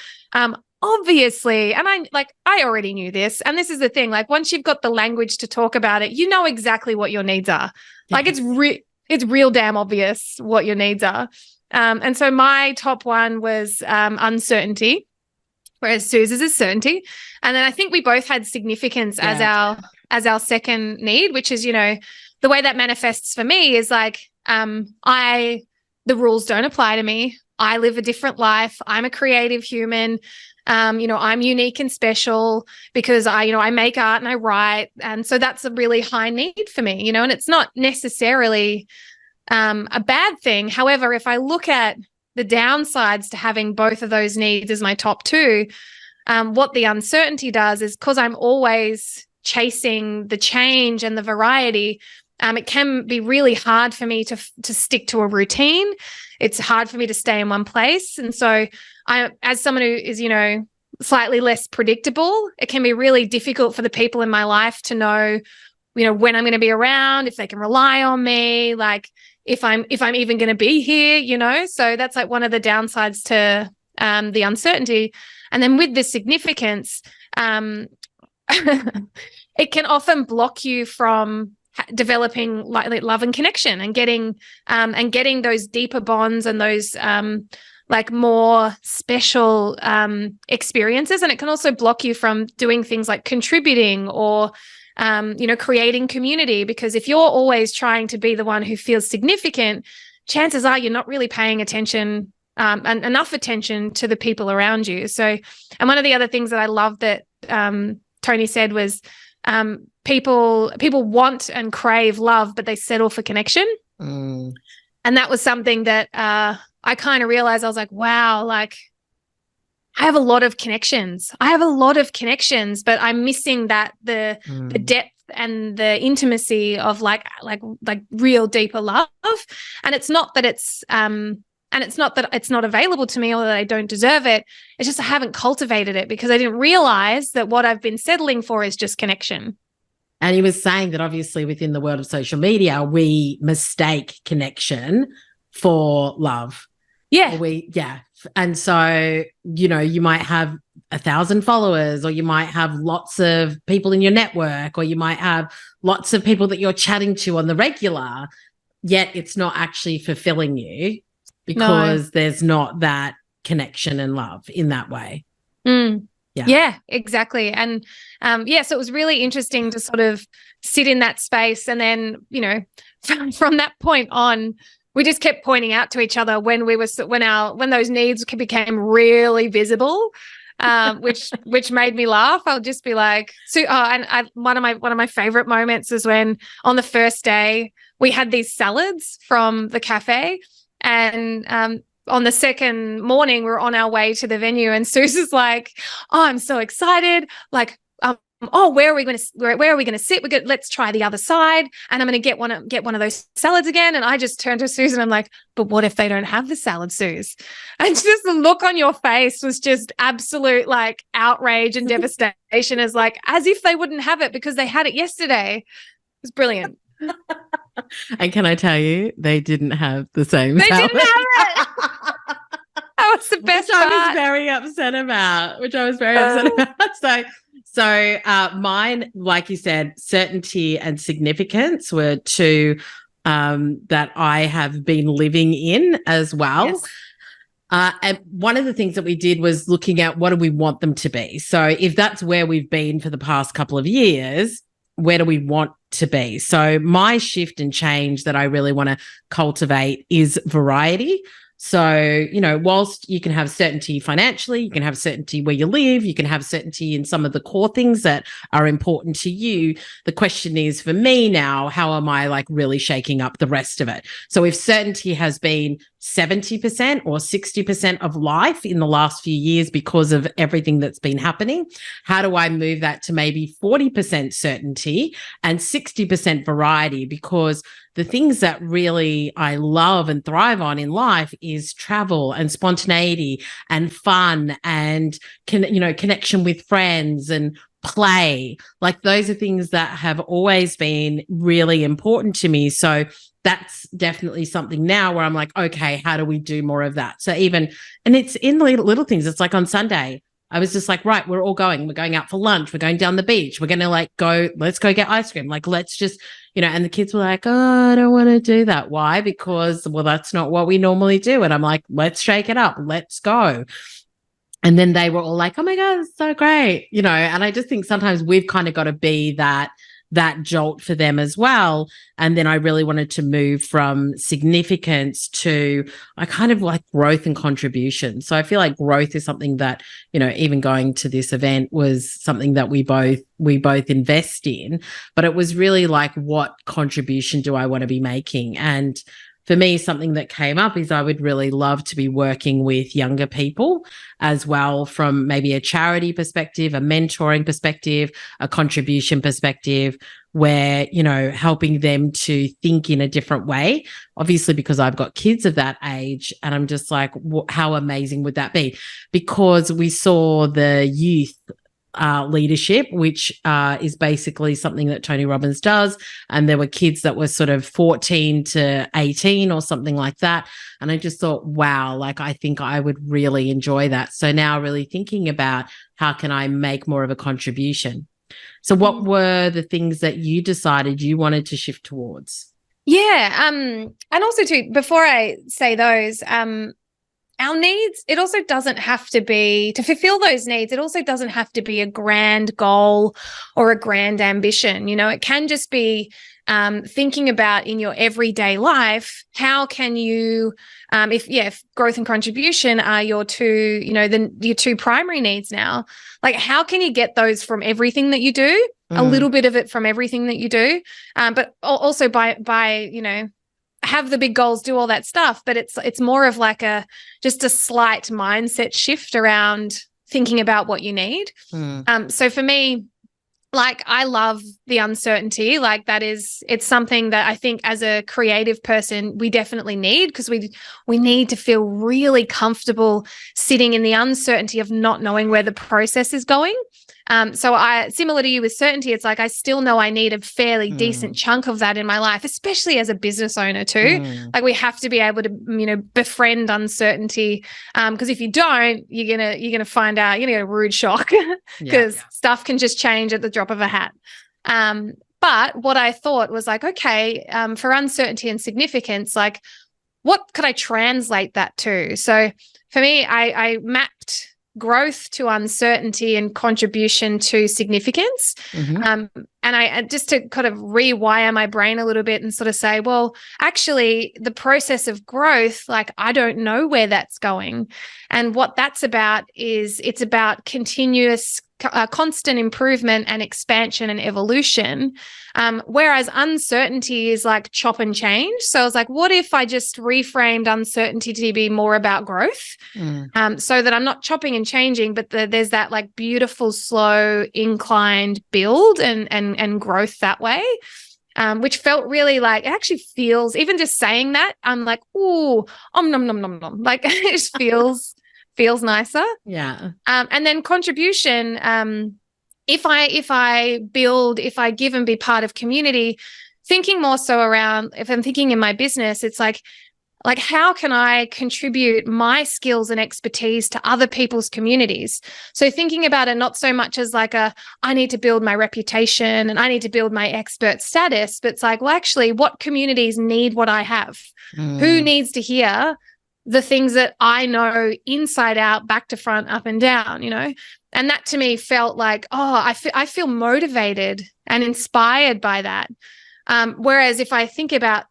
obviously, and I already knew this, and this is the thing, like once you've got the language to talk about it, you know exactly what your needs are. Yes. Like it's real damn obvious what your needs are. And so my top one was uncertainty, whereas Suze's is certainty. And then I think we both had significance as our second need, which is, the way that manifests for me is like, the rules don't apply to me. I live a different life. I'm a creative human. I'm unique and special because I make art and I write. And so that's a really high need for me, and it's not necessarily a bad thing. However, if I look at the downsides to having both of those needs as my top 2, what the uncertainty does is, because I'm always chasing the change and the variety, it can be really hard for me to stick to a routine. It's hard for me to stay in one place. And so as someone who is, slightly less predictable, it can be really difficult for the people in my life to know, when I'm going to be around, if they can rely on me, like if I'm even going to be here, So that's like one of the downsides to the uncertainty. And then with the significance, it can often block you from developing like love and connection and getting those deeper bonds and those like more special experiences. And it can also block you from doing things like contributing or creating community, because if you're always trying to be the one who feels significant, chances are you're not really paying attention and enough attention to the people around you. So, and one of the other things that I love that Tony said was people want and crave love, but they settle for connection. And that was something that I kind of realized. I was like, wow, like I have a lot of connections. But I'm missing that the depth and the intimacy of like real deeper love. And it's not that it's not available to me or that I don't deserve it. It's just I haven't cultivated it because I didn't realize that what I've been settling for is just connection. And he was saying that obviously within the world of social media, we mistake connection for love. Yeah. And so, you might have 1,000 followers, or you might have lots of people in your network, or you might have lots of people that you're chatting to on the regular, yet it's not actually fulfilling you because there's not that connection and love in that way. Yeah, exactly. And so it was really interesting to sort of sit in that space. And then, from that point on, we just kept pointing out to each other when those needs became really visible, which made me laugh. I'll just be like, one of my favorite moments is when on the first day we had these salads from the cafe, and on the second morning we were on our way to the venue, and Susan's like, "Oh, I'm so excited! Like, where are we going to sit? Let's try the other side, and I'm going to get one of those salads again." And I just turned to Susan. I'm like, "But what if they don't have the salad, Suze?" And just the look on your face was just absolute like outrage and devastation, as if they wouldn't have it because they had it yesterday. It was brilliant. And can I tell you, they didn't have the same salad. They didn't have it. That was the best part. I was very upset about. So mine, like you said, certainty and significance were two that I have been living in as well. Yes. And one of the things that we did was looking at what do we want them to be. So if that's where we've been for the past couple of years, where do we want to be? So my shift and change that I really want to cultivate is variety. So, whilst you can have certainty financially, you can have certainty where you live, you can have certainty in some of the core things that are important to you. The question is for me now, how am I like really shaking up the rest of it? So if certainty has been 70% or 60% of life in the last few years because of everything that's been happening, how do I move that to maybe 40% certainty and 60% variety? Because the things that really I love and thrive on in life is travel and spontaneity and fun and connection with friends and play. Like those are things that have always been really important to me. So that's definitely something now where I'm like, okay, how do we do more of that? So and it's in little things. It's like on Sunday, I was just like, right, we're going out for lunch. We're going down the beach. We're going to let's go get ice cream. Like, let's just, and the kids were like, oh, I don't want to do that. Why? Because, well, that's not what we normally do. And I'm like, let's shake it up. Let's go. And then they were all like, oh my God, it's so great. And I just think sometimes we've kind of got to be that jolt for them as well. And then I really wanted to move from significance to I kind of like growth and contribution. So I feel like growth is something that, even going to this event was something that we both invest in, but it was really like, what contribution do I want to be making? And for me, something that came up is I would really love to be working with younger people as well, from maybe a charity perspective, a mentoring perspective, a contribution perspective, where, helping them to think in a different way. Obviously, because I've got kids of that age, and I'm just like, how amazing would that be? Because we saw the youth leadership, which is basically something that Tony Robbins does. And there were kids that were sort of 14 to 18 or something like that. And I just thought, wow, like I think I would really enjoy that. So now really thinking about how can I make more of a contribution. So what were the things that you decided you wanted to shift towards? Yeah. And also too, before I say those, our needs, it also doesn't have to be, to fulfill those needs, it also doesn't have to be a grand goal or a grand ambition. It can just be thinking about in your everyday life, how can you, if growth and contribution are your two, your two primary needs now, like how can you get those from everything that you do, a little bit of it from everything that you do, but also by have the big goals, do all that stuff, but it's more of like just a slight mindset shift around thinking about what you need. So for me, like I love the uncertainty. Like it's something that I think as a creative person, we definitely need, because we need to feel really comfortable sitting in the uncertainty of not knowing where the process is going. So similar to you with certainty, it's like I still know I need a fairly decent chunk of that in my life, especially as a business owner too. Like we have to be able to, befriend uncertainty, because if you don't, you're gonna find out, you're gonna get a rude shock because stuff can just change at the drop of a hat. But what I thought was like, okay, for uncertainty and significance, like what could I translate that to? So for me, I mapped growth to uncertainty and contribution to significance. And I just to kind of rewire my brain a little bit and sort of say, well, actually the process of growth, like I don't know where that's going. And what that's about is it's about continuous constant improvement and expansion and evolution. Whereas uncertainty is like chop and change. So I was like, what if I just reframed uncertainty to be more about growth? So that I'm not chopping and changing, but there's that like beautiful, slow, inclined build and growth that way. Which felt really like, it actually feels, even just saying that, I'm like, ooh, nom nom nom nom. Like it just feels nicer. Yeah. And then contribution, if I give and be part of community, thinking more so around, if I'm thinking in my business, it's like how can I contribute my skills and expertise to other people's communities? So thinking about it not so much as like I need to build my reputation and I need to build my expert status, but it's like, well, actually, what communities need what I have? Who needs to hear the things that I know inside out, back to front, up and down, And that to me felt like, I feel motivated and inspired by that. Whereas if I think about,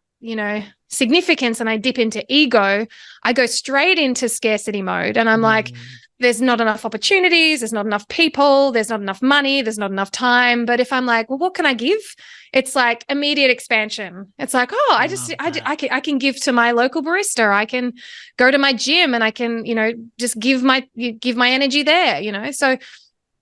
significance and I dip into ego, I go straight into scarcity mode. And I'm like, there's not enough opportunities, there's not enough people, there's not enough money, there's not enough time. But if I'm like, well, what can I give? It's like immediate expansion. It's like, I can give to my local barista. I can go to my gym and I can, just give my energy there, So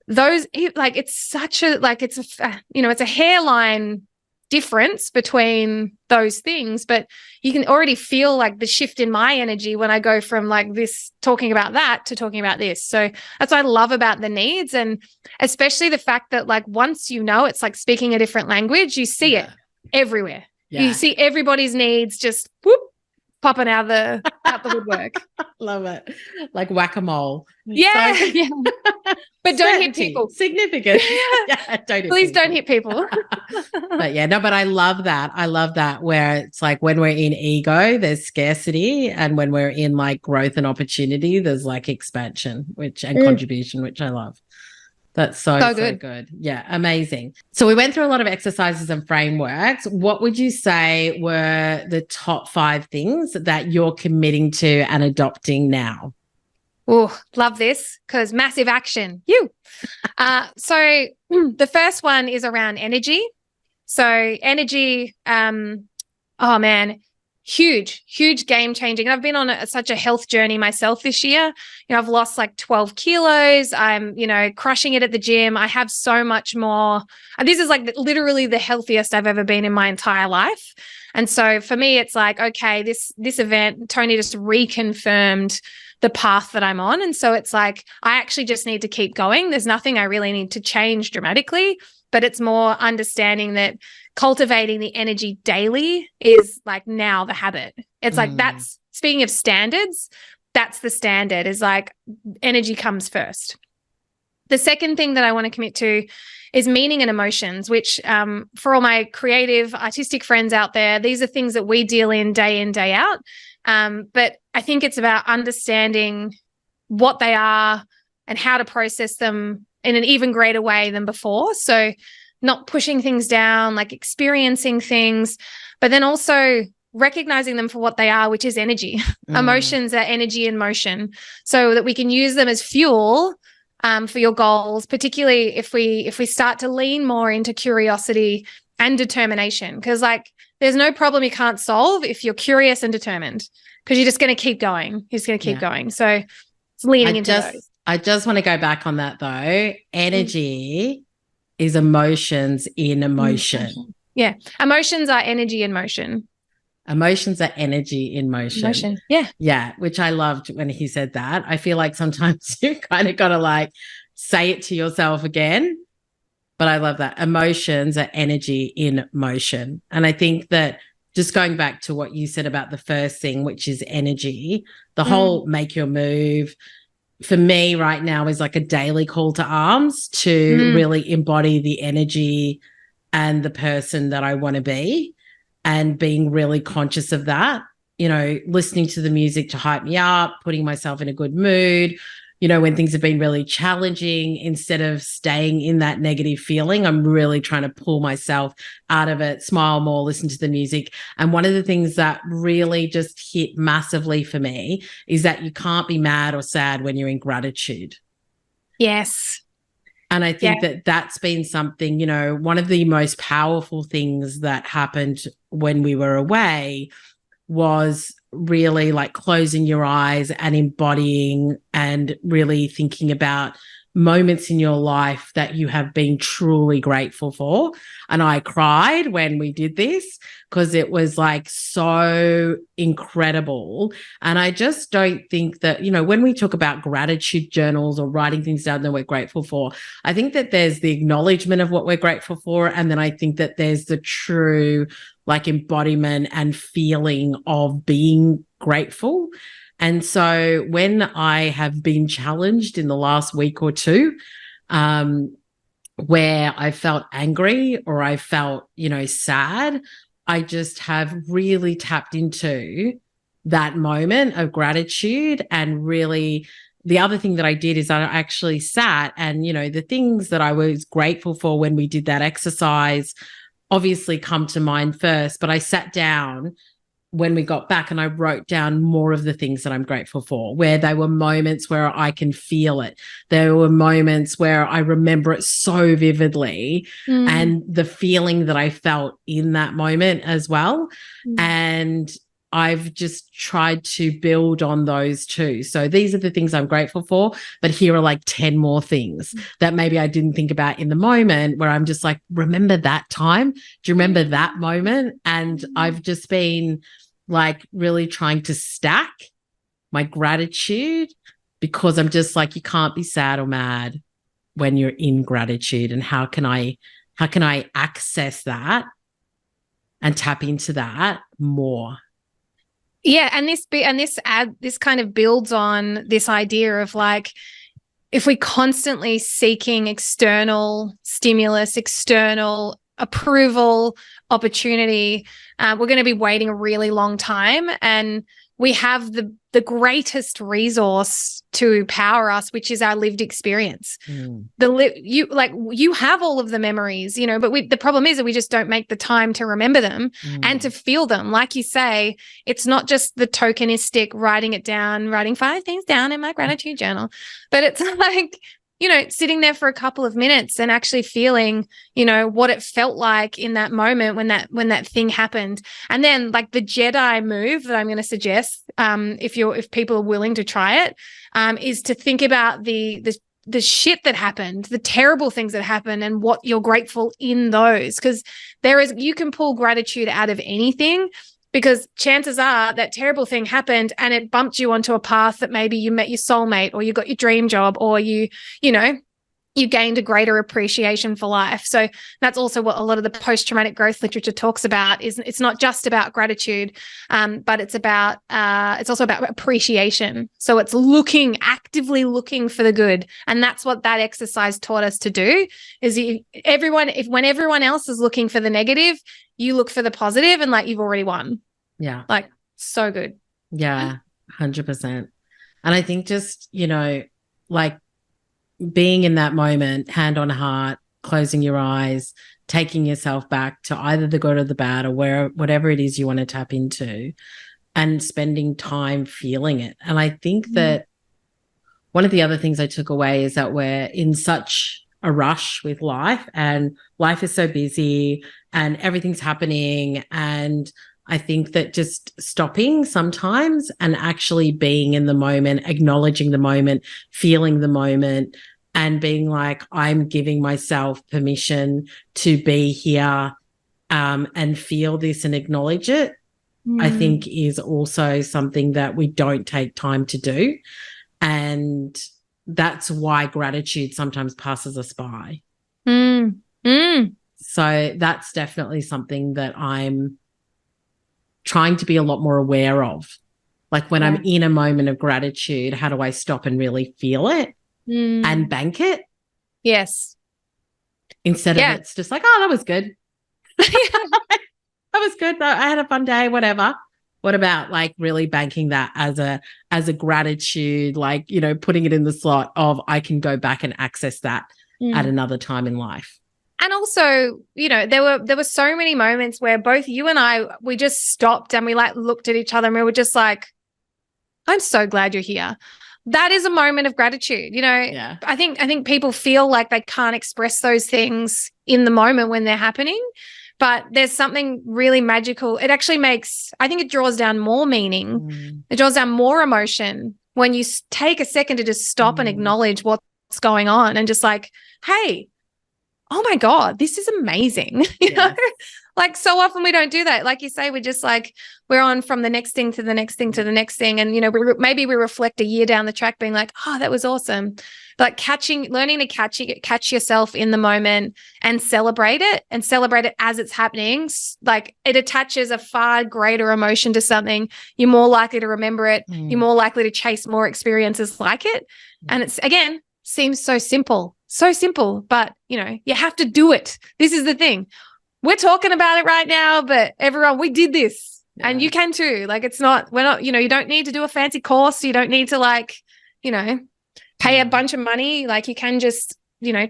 those, like, it's such a, like, it's a hairline difference between those things, but you can already feel like the shift in my energy when I go from like this talking about that to talking about this. So that's what I love about the needs, and especially the fact that like once it's like speaking a different language, you see it everywhere. You see everybody's needs just popping out the woodwork. Love it. Like whack-a-mole. Yeah. So, yeah. But don't hit people. Significant. Please don't hit people. But I love that. I love that where it's like when we're in ego, there's scarcity. And when we're in like growth and opportunity, there's like expansion, and contribution, which I love. That's so good. Yeah, amazing. So we went through a lot of exercises and frameworks. What would you say were the top 5 things that you're committing to and adopting now? Oh, love this, because massive action. So the first one is around energy. So energy, oh man, huge game changing. I've been on such a health journey myself this year. I've lost like 12 kilos. I'm, crushing it at the gym. I have so much more. And this is like literally the healthiest I've ever been in my entire life. And so for me, it's like, okay, this event, Tony just reconfirmed the path that I'm on. And so it's like, I actually just need to keep going. There's nothing I really need to change dramatically, but it's more understanding that cultivating the energy daily is like now the habit. It's like, that's, speaking of standards, that's the standard, is like energy comes first. The second thing that I want to commit to is meaning and emotions, which for all my creative, artistic friends out there, these are things that we deal in, day out. But I think it's about understanding what they are and how to process them in an even greater way than before. So not pushing things down, like experiencing things, but then also recognizing them for what they are, which is energy. Emotions are energy in motion, so that we can use them as fuel for your goals, particularly if we start to lean more into curiosity and determination. Because like there's no problem you can't solve if you're curious and determined, because you're just going to keep going. You're just going to keep going. So it's leaning into those. I just want to go back on that though. Energy is emotions in emotion. Yeah. Emotions are energy in motion. Emotions are energy in motion. Yeah. Yeah. Which I loved when he said that. I feel like sometimes you kind of got to like say it to yourself again. But I love that. Emotions are energy in motion. And I think that just going back to what you said about the first thing, which is energy, the whole make your move for me right now is like a daily call to arms to really embody the energy and the person that I want to be. And being really conscious of that, you know, listening to the music to hype me up, putting myself in a good mood, you know, when things have been really challenging, instead of staying in that negative feeling, I'm really trying to pull myself out of it, smile more, listen to the music. And one of the things that really just hit massively for me is that you can't be mad or sad when you're in gratitude. Yes. And I think that that's been something, you know, one of the most powerful things that happened when we were away was really like closing your eyes and embodying and really thinking about moments in your life that you have been truly grateful for. And I cried when we did this because it was like so incredible. And I just don't think that, you know, when we talk about gratitude journals or writing things down that we're grateful for, I think that there's the acknowledgement of what we're grateful for. And then I think that there's the true like embodiment and feeling of being grateful. And so when I have been challenged in the last week or two, where I felt angry or I felt, you know, sad, I just have really tapped into that moment of gratitude. And really, the other thing that I did is I actually sat and, you know, the things that I was grateful for when we did that exercise obviously come to mind first, but I sat down when we got back and I wrote down more of the things that I'm grateful for, where there were moments where I can feel it. There were moments where I remember it so vividly and the feeling that I felt in that moment as well. And I've just tried to build on those too. So these are the things I'm grateful for, but here are like 10 more things that maybe I didn't think about in the moment, where I'm just like, remember that time? Do you remember that moment? And I've just been like really trying to stack my gratitude, because I'm just like, you can't be sad or mad when you're in gratitude. And how can I access that and tap into that more? Yeah, and this kind of builds on this idea of like, if we constantly seeking external stimulus, external approval, opportunity, we're going to be waiting a really long time. And we have the greatest resource to power us, which is our lived experience. You have all of the memories, you know, but the problem is that we just don't make the time to remember them and to feel them. Like you say, it's not just the tokenistic writing it down, writing 5 things down in my gratitude journal, but it's like, you know, sitting there for a couple of minutes and actually feeling, you know, what it felt like in that moment when that thing happened. And then like the Jedi move that I'm going to suggest, if people are willing to try it, is to think about the shit that happened, the terrible things that happened, and what you're grateful in those. Because you can pull gratitude out of anything, because chances are that terrible thing happened and it bumped you onto a path that maybe you met your soulmate, or you got your dream job, or you you gained a greater appreciation for life. So that's also what a lot of the post-traumatic growth literature talks about. Is it's not just about gratitude, but it's also about appreciation. So it's actively looking for the good, and that's what that exercise taught us to do. Is when everyone else is looking for the negative, you look for the positive, and like you've already won. Yeah, like so good. Yeah, 100%. And I think just like being in that moment, hand on heart, closing your eyes, taking yourself back to either the good or the bad, or whatever it is you want to tap into, and spending time feeling it. And I think that one of the other things I took away is that we're in such a rush with life, and life is so busy and everything's happening. And I think that just stopping sometimes and actually being in the moment, acknowledging the moment, feeling the moment, and being like, I'm giving myself permission to be here and feel this and acknowledge it, I think is also something that we don't take time to do. And that's why gratitude sometimes passes us by. So that's definitely something that I'm trying to be a lot more aware of. Like when I'm in a moment of gratitude, how do I stop and really feel it and bank it? Yes. Instead of it's just like, oh, that was good. That was good. I had a fun day, whatever. What about like really banking that as a gratitude, like, putting it in the slot of I can go back and access that at another time in life. And also, there were so many moments where both you and I, we just stopped and we like looked at each other and we were just like, I'm so glad you're here. That is a moment of gratitude. I think people feel like they can't express those things in the moment when they're happening, but there's something really magical. It actually I think it draws down more meaning. It draws down more emotion when you take a second to just stop and acknowledge what's going on and just like, hey, oh my God, this is amazing. You know, like so often we don't do that. Like you say, we're just like, we're on from the next thing to the next thing to the next thing. And, maybe we reflect a year down the track being like, oh, that was awesome. But learning to catch yourself in the moment and celebrate it as it's happening. Like it attaches a far greater emotion to something. You're more likely to remember it. You're more likely to chase more experiences like it. And it's, again, seems so simple, but you have to do it. This is the thing. We're talking about it right now, but everyone, we did this and you can too. Like we're not, you don't need to do a fancy course. You don't need to pay a bunch of money. Like you can just,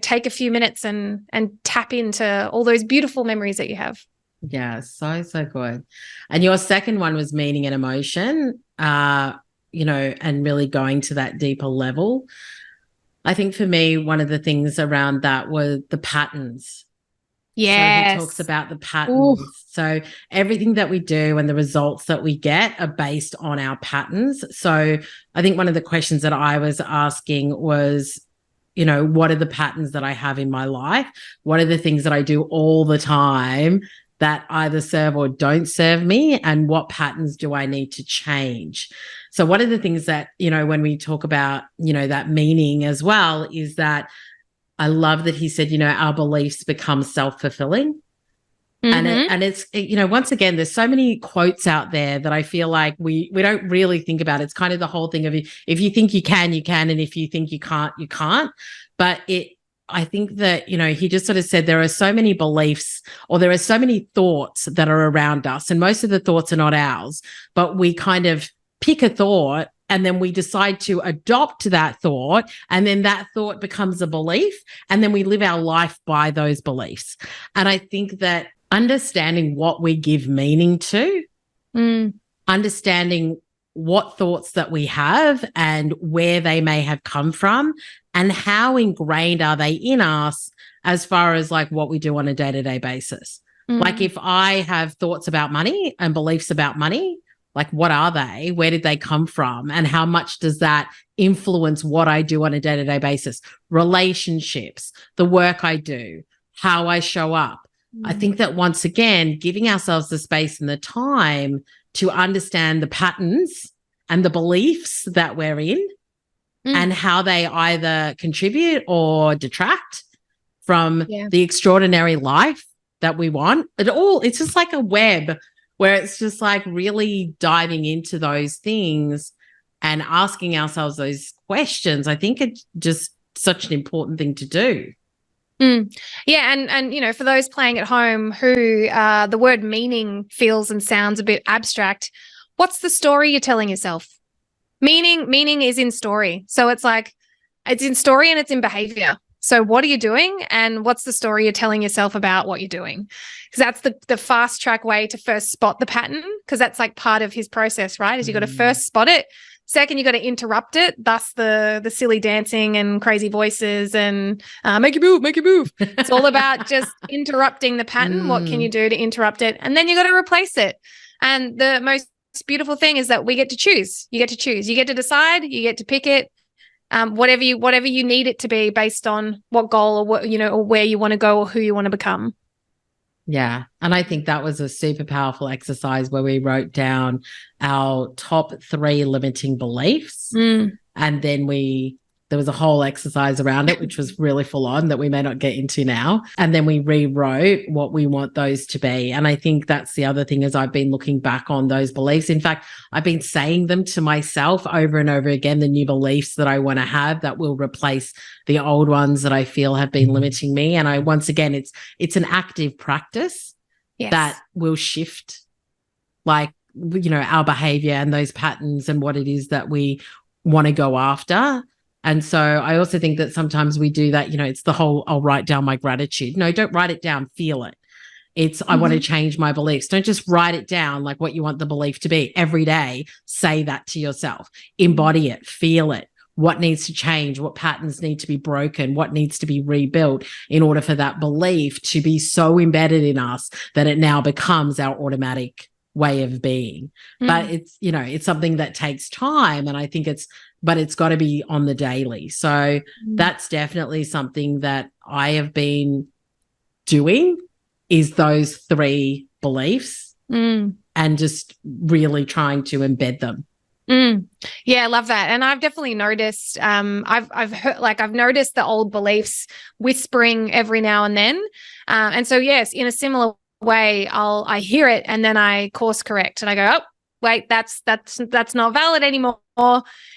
take a few minutes and tap into all those beautiful memories that you have. Yeah. So good. And your second one was meaning and emotion, and really going to that deeper level. I think for me, one of the things around that were the patterns. Yes. So he talks about the patterns. Ooh. So everything that we do and the results that we get are based on our patterns. So I think one of the questions that I was asking was, what are the patterns that I have in my life? What are the things that I do all the time that either serve or don't serve me? And what patterns do I need to change? So one of the things that, when we talk about, that meaning as well, is that I love that he said, our beliefs become self-fulfilling. And it's, once again, there's so many quotes out there that I feel like we don't really think about. It's kind of the whole thing of if you think you can, you can. And if you think you can't, you can't. But I think that, he just sort of said there are so many beliefs or there are so many thoughts that are around us, and most of the thoughts are not ours, but we kind of pick a thought and then we decide to adopt that thought, and then that thought becomes a belief, and then we live our life by those beliefs. And I think that understanding what we give meaning to, understanding what thoughts that we have and where they may have come from and how ingrained are they in us as far as like what we do on a day-to-day basis. Like if I have thoughts about money and beliefs about money, like what are they? Where did they come from? And how much does that influence what I do on a day-to-day basis? Relationships, the work I do, how I show up. I think that once again, giving ourselves the space and the time to understand the patterns and the beliefs that we're in and how they either contribute or detract from Yeah. the extraordinary life that we want. It's just like a web where it's just like really diving into those things and asking ourselves those questions. I think it's just such an important thing to do. Yeah, and for those playing at home who the word meaning feels and sounds a bit abstract, what's the story you're telling yourself? Meaning is in story. So it's like it's in story and it's in behavior. So what are you doing and what's the story you're telling yourself about what you're doing? Because that's the fast track way to first spot the pattern, because that's like part of his process, right? Is you got to first spot it. Second, you got to interrupt it. Thus the silly dancing and crazy voices and make you move. It's all about just interrupting the pattern. What can you do to interrupt it? And then you got to replace it. And the most beautiful thing is that we get to choose. You get to choose. You get to decide. You get to pick it. Whatever you need it to be based on what goal or what or where you want to go or who you want to become. Yeah. And I think that was a super powerful exercise where we wrote down our top 3 limiting beliefs. And then there was a whole exercise around it, which was really full on that we may not get into now. And then we rewrote what we want those to be. And I think that's the other thing, is I've been looking back on those beliefs. In fact, I've been saying them to myself over and over again, the new beliefs that I want to have that will replace the old ones that I feel have been limiting me. And once again, it's an active practice that will shift our behavior and those patterns and what it is that we want to go after. And so I also think that sometimes we do that, it's the whole, I'll write down my gratitude. No, don't write it down, feel it. It's, I want to change my beliefs. Don't just write it down like what you want the belief to be. Every day, say that to yourself. Embody it, feel it. What needs to change? What patterns need to be broken? What needs to be rebuilt in order for that belief to be so embedded in us that it now becomes our automatic way of being. But it's something that takes time. And I think but it's got to be on the daily. So that's definitely something that I have been doing, is those 3 beliefs and just really trying to embed them. Yeah, I love that. And I've definitely noticed, I've heard, I've noticed the old beliefs whispering every now and then. And so, yes, in a similar way, I hear it and then I course correct and I go, oh, wait, that's not valid anymore.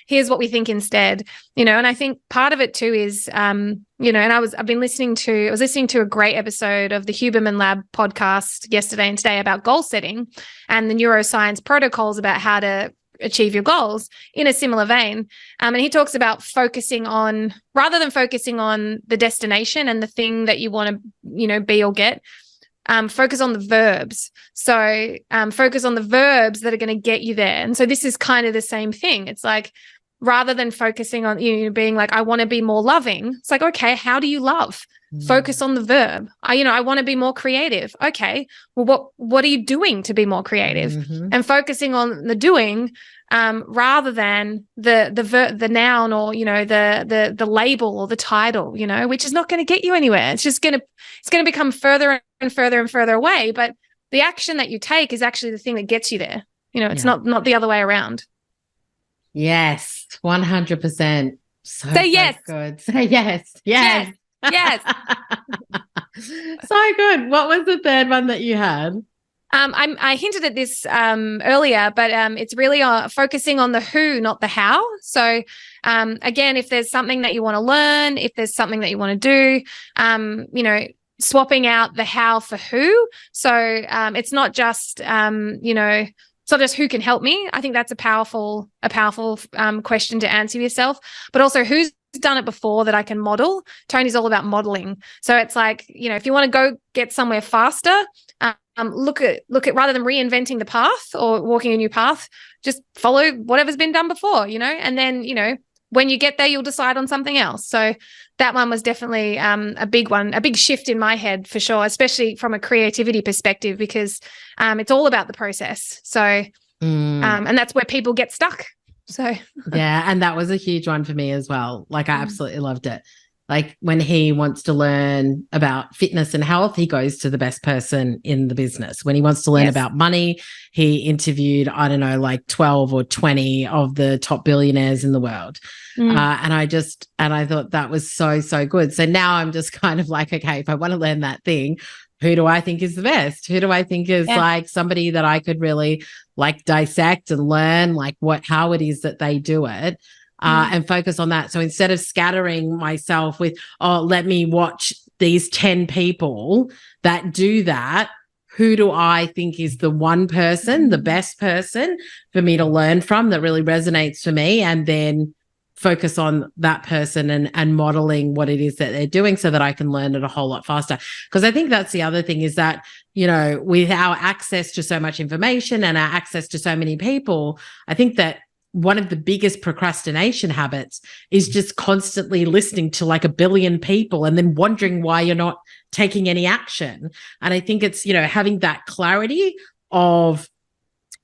Here's what we think instead, and I think part of it too is, and I was listening to a great episode of the Huberman Lab podcast yesterday and today about goal setting and the neuroscience protocols about how to achieve your goals in a similar vein. And he talks about rather than focusing on the destination and the thing that you want to, be or get, focus on the verbs. So focus on the verbs that are going to get you there. And so this is kind of the same thing. It's like, rather than focusing on being like, I want to be more loving. It's like, okay, how do you love? Focus on the verb. I want to be more creative. Okay, well, what are you doing to be more creative? And focusing on the doing, rather than the noun or the label or the title, which is not going to get you anywhere. It's going to become further and further and further away. But the action that you take is actually the thing that gets you there. It's not the other way around. Yes, 100%. Say yes. Good. Say yes. Yes. Yes. So good. What was the third one that you had? I hinted at this earlier, but it's really focusing on the who, not the how. So again, if there's something that you want to learn, if there's something that you want to do, swapping out the how for who. So it's not just it's not just who can help me. I think that's a powerful question to answer yourself, but also who's done it before that I can model. Tony's all about modeling. So it's like, if you want to go get somewhere faster, look at rather than reinventing the path or walking a new path, just follow whatever's been done before, and then, when you get there, you'll decide on something else. So that one was definitely a big one, a big shift in my head for sure, especially from a creativity perspective, because it's all about the process. So, and that's where people get stuck. So yeah, and that was a huge one for me as well. I absolutely loved it. like when he wants to learn about fitness and health, he goes to the best person in the business. When he wants to learn about money, he interviewed, I don't know, like 12 or 20 of the top billionaires in the world. And I thought that was so, so good. So now I'm just kind of like, okay, if I want to learn that thing, who do I think is the best? Who do I think is like somebody that I could really like dissect and learn like how it is that they do it? And focus on that. So instead of scattering myself with, let me watch these 10 people that do that, who do I think is the one person, the best person for me to learn from that really resonates for me, and then focus on that person and modeling what it is that they're doing so that I can learn it a whole lot faster. Because I think that's the other thing is that, you know, with our access to so much information and our access to so many people, I think that one of the biggest procrastination habits is just constantly listening to like a billion people and then wondering why you're not taking any action. And I think it's, you know, having that clarity of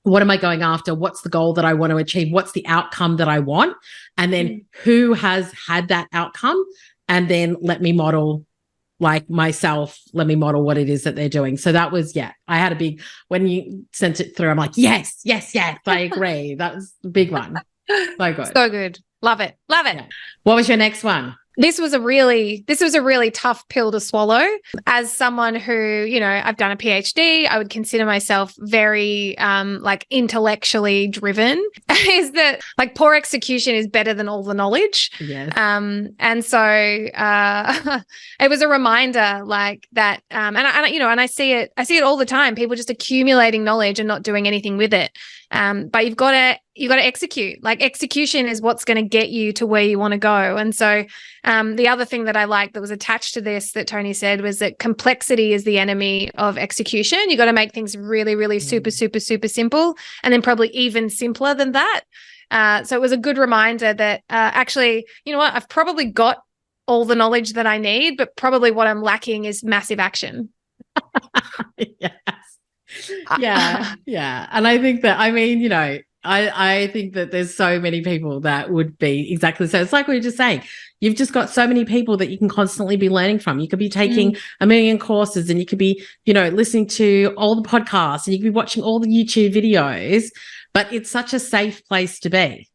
what am I going after? What's the goal that I want to achieve? What's the outcome that I want? And then who has had that outcome? And then let me model like myself, let me model what it is that they're doing. So that was, I had a big, when you sent it through, I'm like, yes, I agree. That was a big one. So good. So good. Love it. Yeah. What was your next one? This was a really tough pill to swallow. As someone who, you know, I've done a PhD, I would consider myself very like intellectually driven. Is that like poor execution is better than all the knowledge? Yes. And so it was a reminder like that. And I see it all the time. People just accumulating knowledge and not doing anything with it. But you've got to execute. Like execution is what's going to get you to where you want to go. And so the other thing that I liked that was attached to this that Tony said was that complexity is the enemy of execution. You got to make things really, really super, super, super simple, and then probably even simpler than that. So it was a good reminder that actually, you know what, I've probably got all the knowledge that I need, but probably what I'm lacking is massive action. Yes. Yeah. And I think that, I mean, you know, I think that there's so many people that would be exactly so. It's like we were just saying, you've just got so many people that you can constantly be learning from. You could be taking a million courses, and you could be, you know, listening to all the podcasts, and you could be watching all the YouTube videos, but it's such a safe place to be.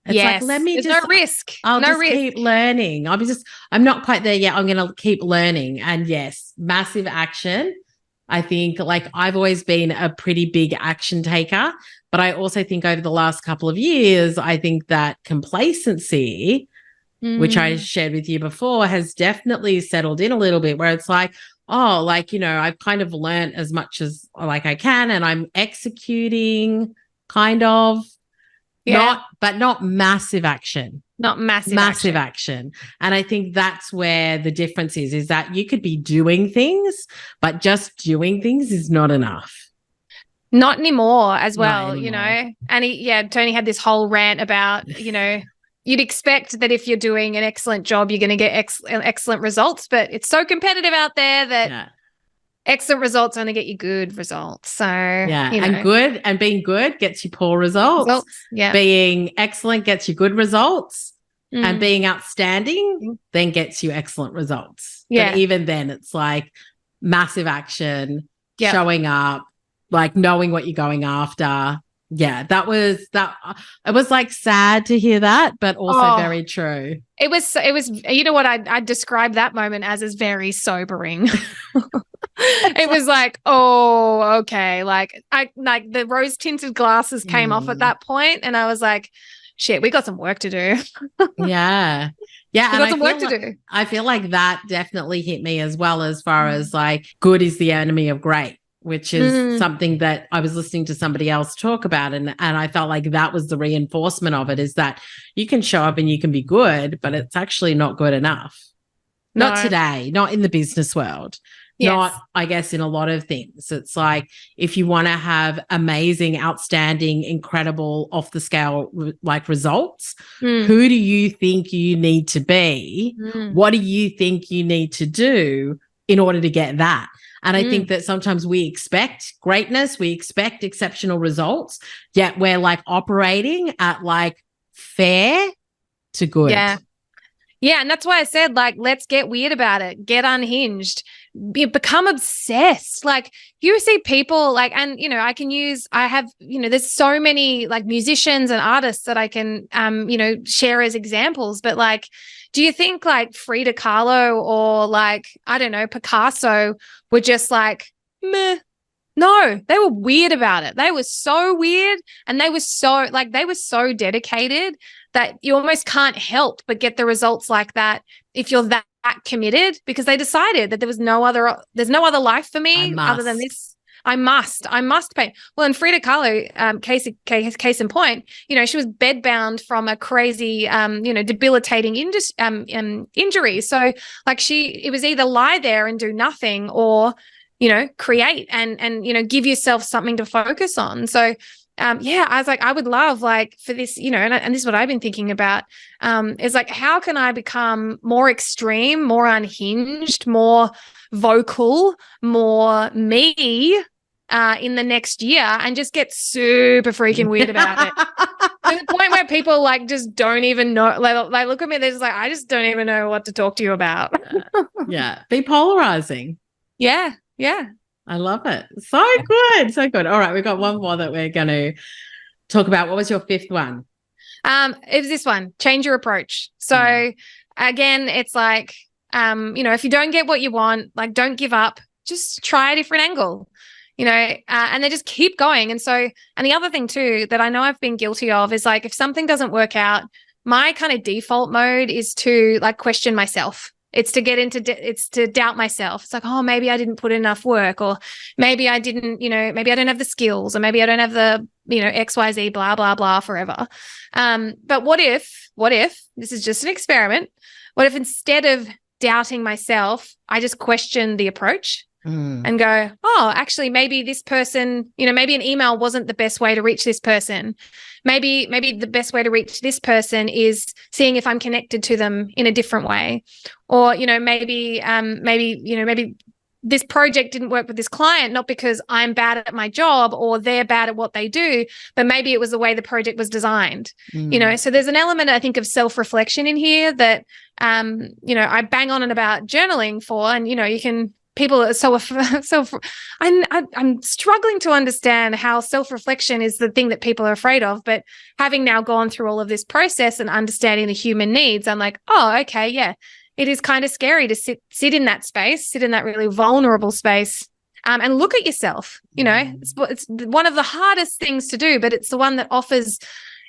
It's like, let me There's no risk. I'll just keep learning. I'm not quite there yet. I'm going to keep learning. And yes, massive action. I think like I've always been a pretty big action taker, but I also think over the last couple of years, I think that complacency, which I shared with you before, has definitely settled in a little bit, where it's like, oh, like, you know, I've kind of learned as much as like I can, and I'm executing kind of, not massive action. Not massive action. And I think that's where the difference is that you could be doing things, but just doing things is not enough. Not anymore as well, you know. And Tony had this whole rant about, you know, you'd expect that if you're doing an excellent job, you're going to get excellent results, but it's so competitive out there that excellent results only get you good results. So and being good gets you poor results. Yeah. Being excellent gets you good results. And being outstanding then gets you excellent results. Yeah. But even then it's like massive action, showing up, like knowing what you're going after. Yeah, that was it was like sad to hear that, but also very true. It was, you know what I'd describe that moment as very sobering. It was like, oh, okay. Like the rose tinted glasses came off at that point, and I was like, shit, we got some work to do. Yeah. We got some work to do. I feel like that definitely hit me as well, as far as like good is the enemy of great, which is something that I was listening to somebody else talk about. And I felt like that was the reinforcement of it, is that you can show up and you can be good, but it's actually not good enough. No. Not today, not in the business world. Yes. Not, I guess, in a lot of things. It's like, if you want to have amazing, outstanding, incredible, off the scale like results, who do you think you need to be? What do you think you need to do in order to get that? And I think that sometimes we expect greatness, we expect exceptional results, yet we're like operating at like fair to good. Yeah, and that's why I said, like, let's get weird about it, get unhinged, become obsessed. Like, you see people like, and I have, there's so many like musicians and artists that I can, share as examples. But like, do you think like Frida Kahlo or like, I don't know, Picasso were just like, meh? No, they were weird about it. They were so weird, and they were so dedicated that you almost can't help but get the results like that if you're that committed, because they decided that there's no other life for me other than this. I must paint. Well, and Frida Kahlo, case in point, she was bedbound from a crazy, debilitating injury. So like it was either lie there and do nothing, or create and give yourself something to focus on. So, I was like, I would love like for this, and this is what I've been thinking about, is like, how can I become more extreme, more unhinged, more vocal, more me, in the next year, and just get super freaking weird about it. To the point where people like just don't even know, they look at me, they're just like, I just don't even know what to talk to you about. Yeah. Be polarizing. Yeah. Yeah. I love it. So good. So good. All right. We've got one more that we're going to talk about. What was your fifth one? It was this one, change your approach. So again, it's like, if you don't get what you want, like, don't give up, just try a different angle, and then just keep going. And so, and the other thing too, that I know I've been guilty of is like, if something doesn't work out, my kind of default mode is to like question myself. It's to get into, it's to doubt myself. It's like, oh, maybe I didn't put enough work, or maybe I didn't, maybe I don't have the skills, or maybe I don't have the, XYZ, blah, blah, blah, forever. But what if this is just an experiment? What if instead of doubting myself, I just question the approach and go, oh, actually, maybe this person, maybe an email wasn't the best way to reach this person. Maybe the best way to reach this person is seeing if I'm connected to them in a different way. Or, maybe this project didn't work with this client, not because I'm bad at my job or they're bad at what they do, but maybe it was the way the project was designed. So there's an element, I think, of self-reflection in here that, I bang on and about journaling for, and, you can, people are I'm struggling to understand how self-reflection is the thing that people are afraid of. But having now gone through all of this process and understanding the human needs, I'm like, oh, okay, yeah, it is kind of scary to sit in that space, sit in that really vulnerable space, and look at yourself. It's one of the hardest things to do, but it's the one that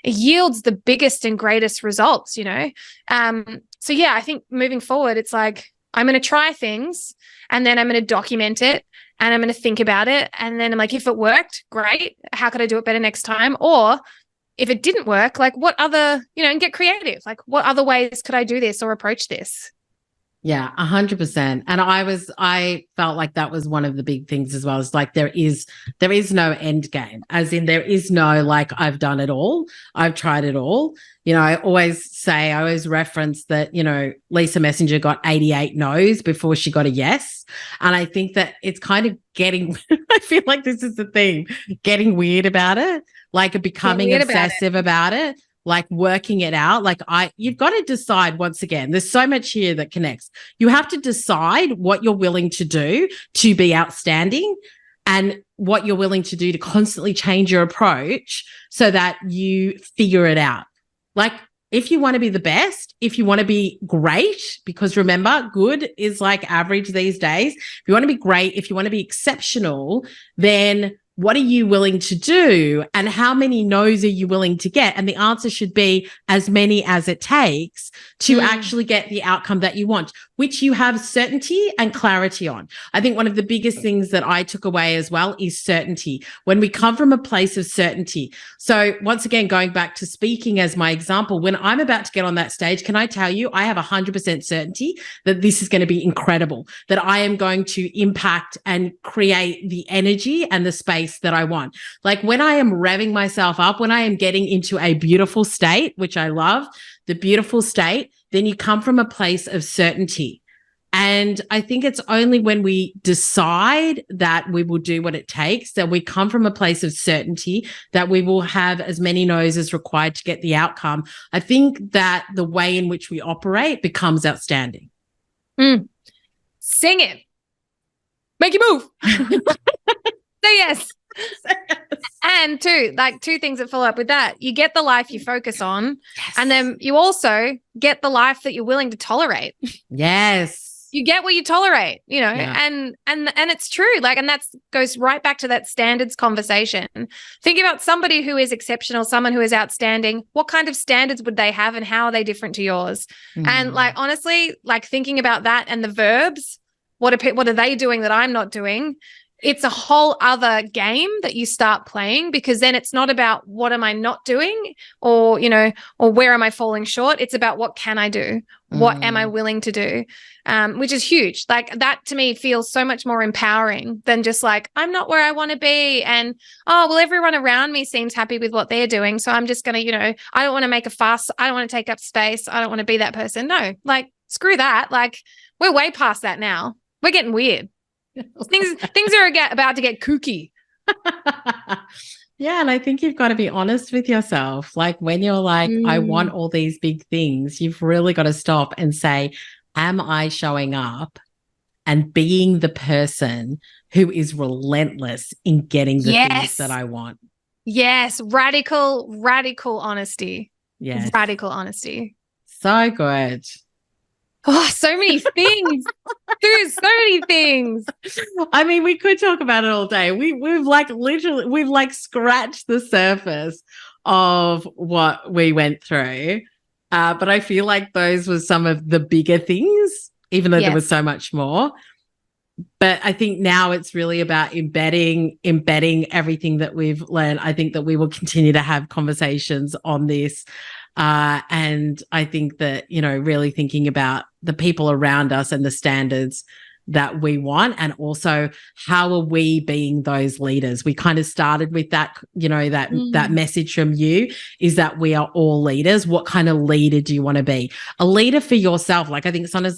yields the biggest and greatest results. So yeah, I think moving forward, it's like, I'm going to try things, and then I'm going to document it, and I'm going to think about it. And then I'm like, if it worked, great. How could I do it better next time? Or if it didn't work, like what other, and get creative. Like what other ways could I do this or approach this? Yeah, 100%. And I felt like that was one of the big things as well. It's like there is no end game, as in there is no, like, I've done it all. I've tried it all. I always reference that, Lisa Messenger got 88 no's before she got a yes. And I think that it's kind of I feel like this is the thing, getting weird about it, like becoming obsessive about it. Like working it out. Like you've got to decide, once again, there's so much here that connects. You have to decide what you're willing to do to be outstanding, and what you're willing to do to constantly change your approach so that you figure it out. Like if you want to be the best, if you want to be great, because remember, good is like average these days. If you want to be great, if you want to be exceptional, then what are you willing to do, and how many no's are you willing to get? And the answer should be as many as it takes to actually get the outcome that you want, which you have certainty and clarity on. I think one of the biggest things that I took away as well is certainty. When we come from a place of certainty. So once again, going back to speaking as my example, when I'm about to get on that stage, can I tell you, I have 100% certainty that this is going to be incredible, that I am going to impact and create the energy and the space that I want. Like when I am revving myself up, when I am getting into a beautiful state, which I love, the beautiful state, then you come from a place of certainty. And I think it's only when we decide that we will do what it takes, that we come from a place of certainty, that we will have as many no's as required to get the outcome. I think that the way in which we operate becomes outstanding. Sing it. Make you move. Say yes. And two things that follow up with that. You get the life you focus on, and then you also get the life that you're willing to tolerate. Yes. You get what you tolerate, and it's true. And that goes right back to that standards conversation. Think about somebody who is exceptional, someone who is outstanding. What kind of standards would they have, and how are they different to yours? And honestly, thinking about that and the verbs, what are they doing that I'm not doing? It's a whole other game that you start playing, because then it's not about what am I not doing or where am I falling short. It's about what can I do? What am I willing to do? Which is huge. That to me feels so much more empowering than just I'm not where I want to be. And, everyone around me seems happy with what they're doing. So I'm just going to, I don't want to make a fuss. I don't want to take up space. I don't want to be that person. No, screw that. We're way past that now. We're getting weird. Things are about to get kooky. Yeah, and I think you've got to be honest with yourself. When you're I want all these big things, you've really got to stop and say, am I showing up and being the person who is relentless in getting the things that I want? Yes, radical honesty. Yes. Radical honesty. So good. Oh, so many things. Dude, so many things. I mean, we could talk about it all day. We've literally scratched the surface of what we went through. But I feel like those were some of the bigger things, even though there was so much more. But I think now it's really about embedding everything that we've learned. I think that we will continue to have conversations on this. And I think that, really thinking about the people around us and the standards that we want, and also how are we being those leaders? We kind of started with that, that message from you is that we are all leaders. What kind of leader do you want to be? A leader for yourself. I think sometimes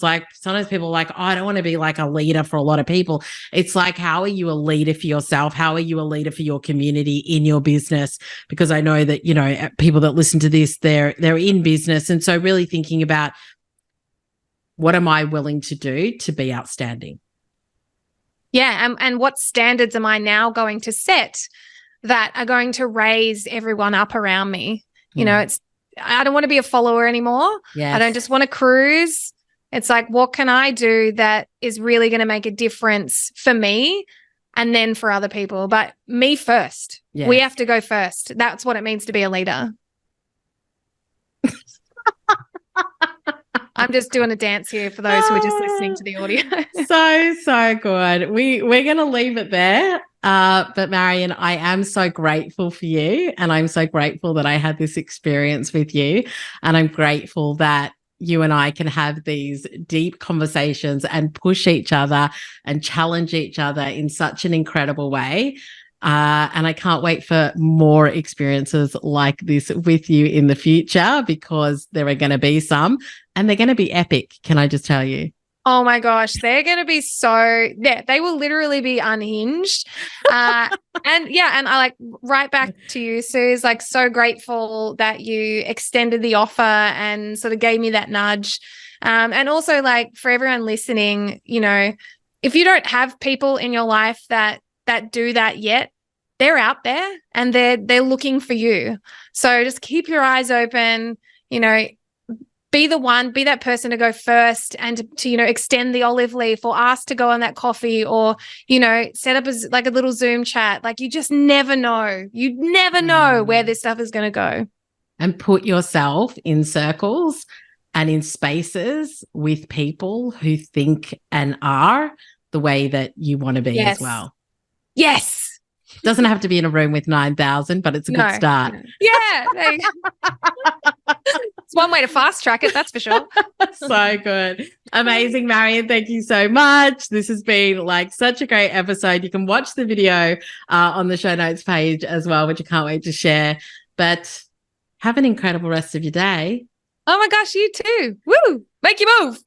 people are oh, I don't want to be a leader for a lot of people. It's how are you a leader for yourself? How are you a leader for your community, in your business? Because I know that, people that listen to this, they're in business. And so really thinking about, what am I willing to do to be outstanding? Yeah. And what standards am I now going to set that are going to raise everyone up around me? I don't want to be a follower anymore. Yes. I don't just want to cruise. It's what can I do that is really going to make a difference for me and then for other people? But me first. Yes. We have to go first. That's what it means to be a leader. I'm just doing a dance here for those who are just listening to the audio. So good. We're going to leave it there. But Marion, I am so grateful for you, and I'm so grateful that I had this experience with you, and I'm grateful that you and I can have these deep conversations and push each other and challenge each other in such an incredible way. And I can't wait for more experiences like this with you in the future, because there are going to be some, and they're going to be epic. Can I just tell you? Oh my gosh, they're going to be they will literally be unhinged. And I right back to you, Sue, is so grateful that you extended the offer and sort of gave me that nudge. And also for everyone listening, if you don't have people in your life that do that yet, they're out there and they're looking for you. So just keep your eyes open, be that person to go first and to extend the olive leaf, or ask to go on that coffee, or, set up as a little Zoom chat. You just never know. You never know where this stuff is going to go. And put yourself in circles and in spaces with people who think and are the way that you want to be as well. Yes. Doesn't have to be in a room with 9,000, but it's a good start. Yeah. It's one way to fast track it, that's for sure. So good. Amazing, Marion. Thank you so much. This has been such a great episode. You can watch the video on the show notes page as well, which I can't wait to share. But have an incredible rest of your day. Oh my gosh, you too. Woo! Make you move.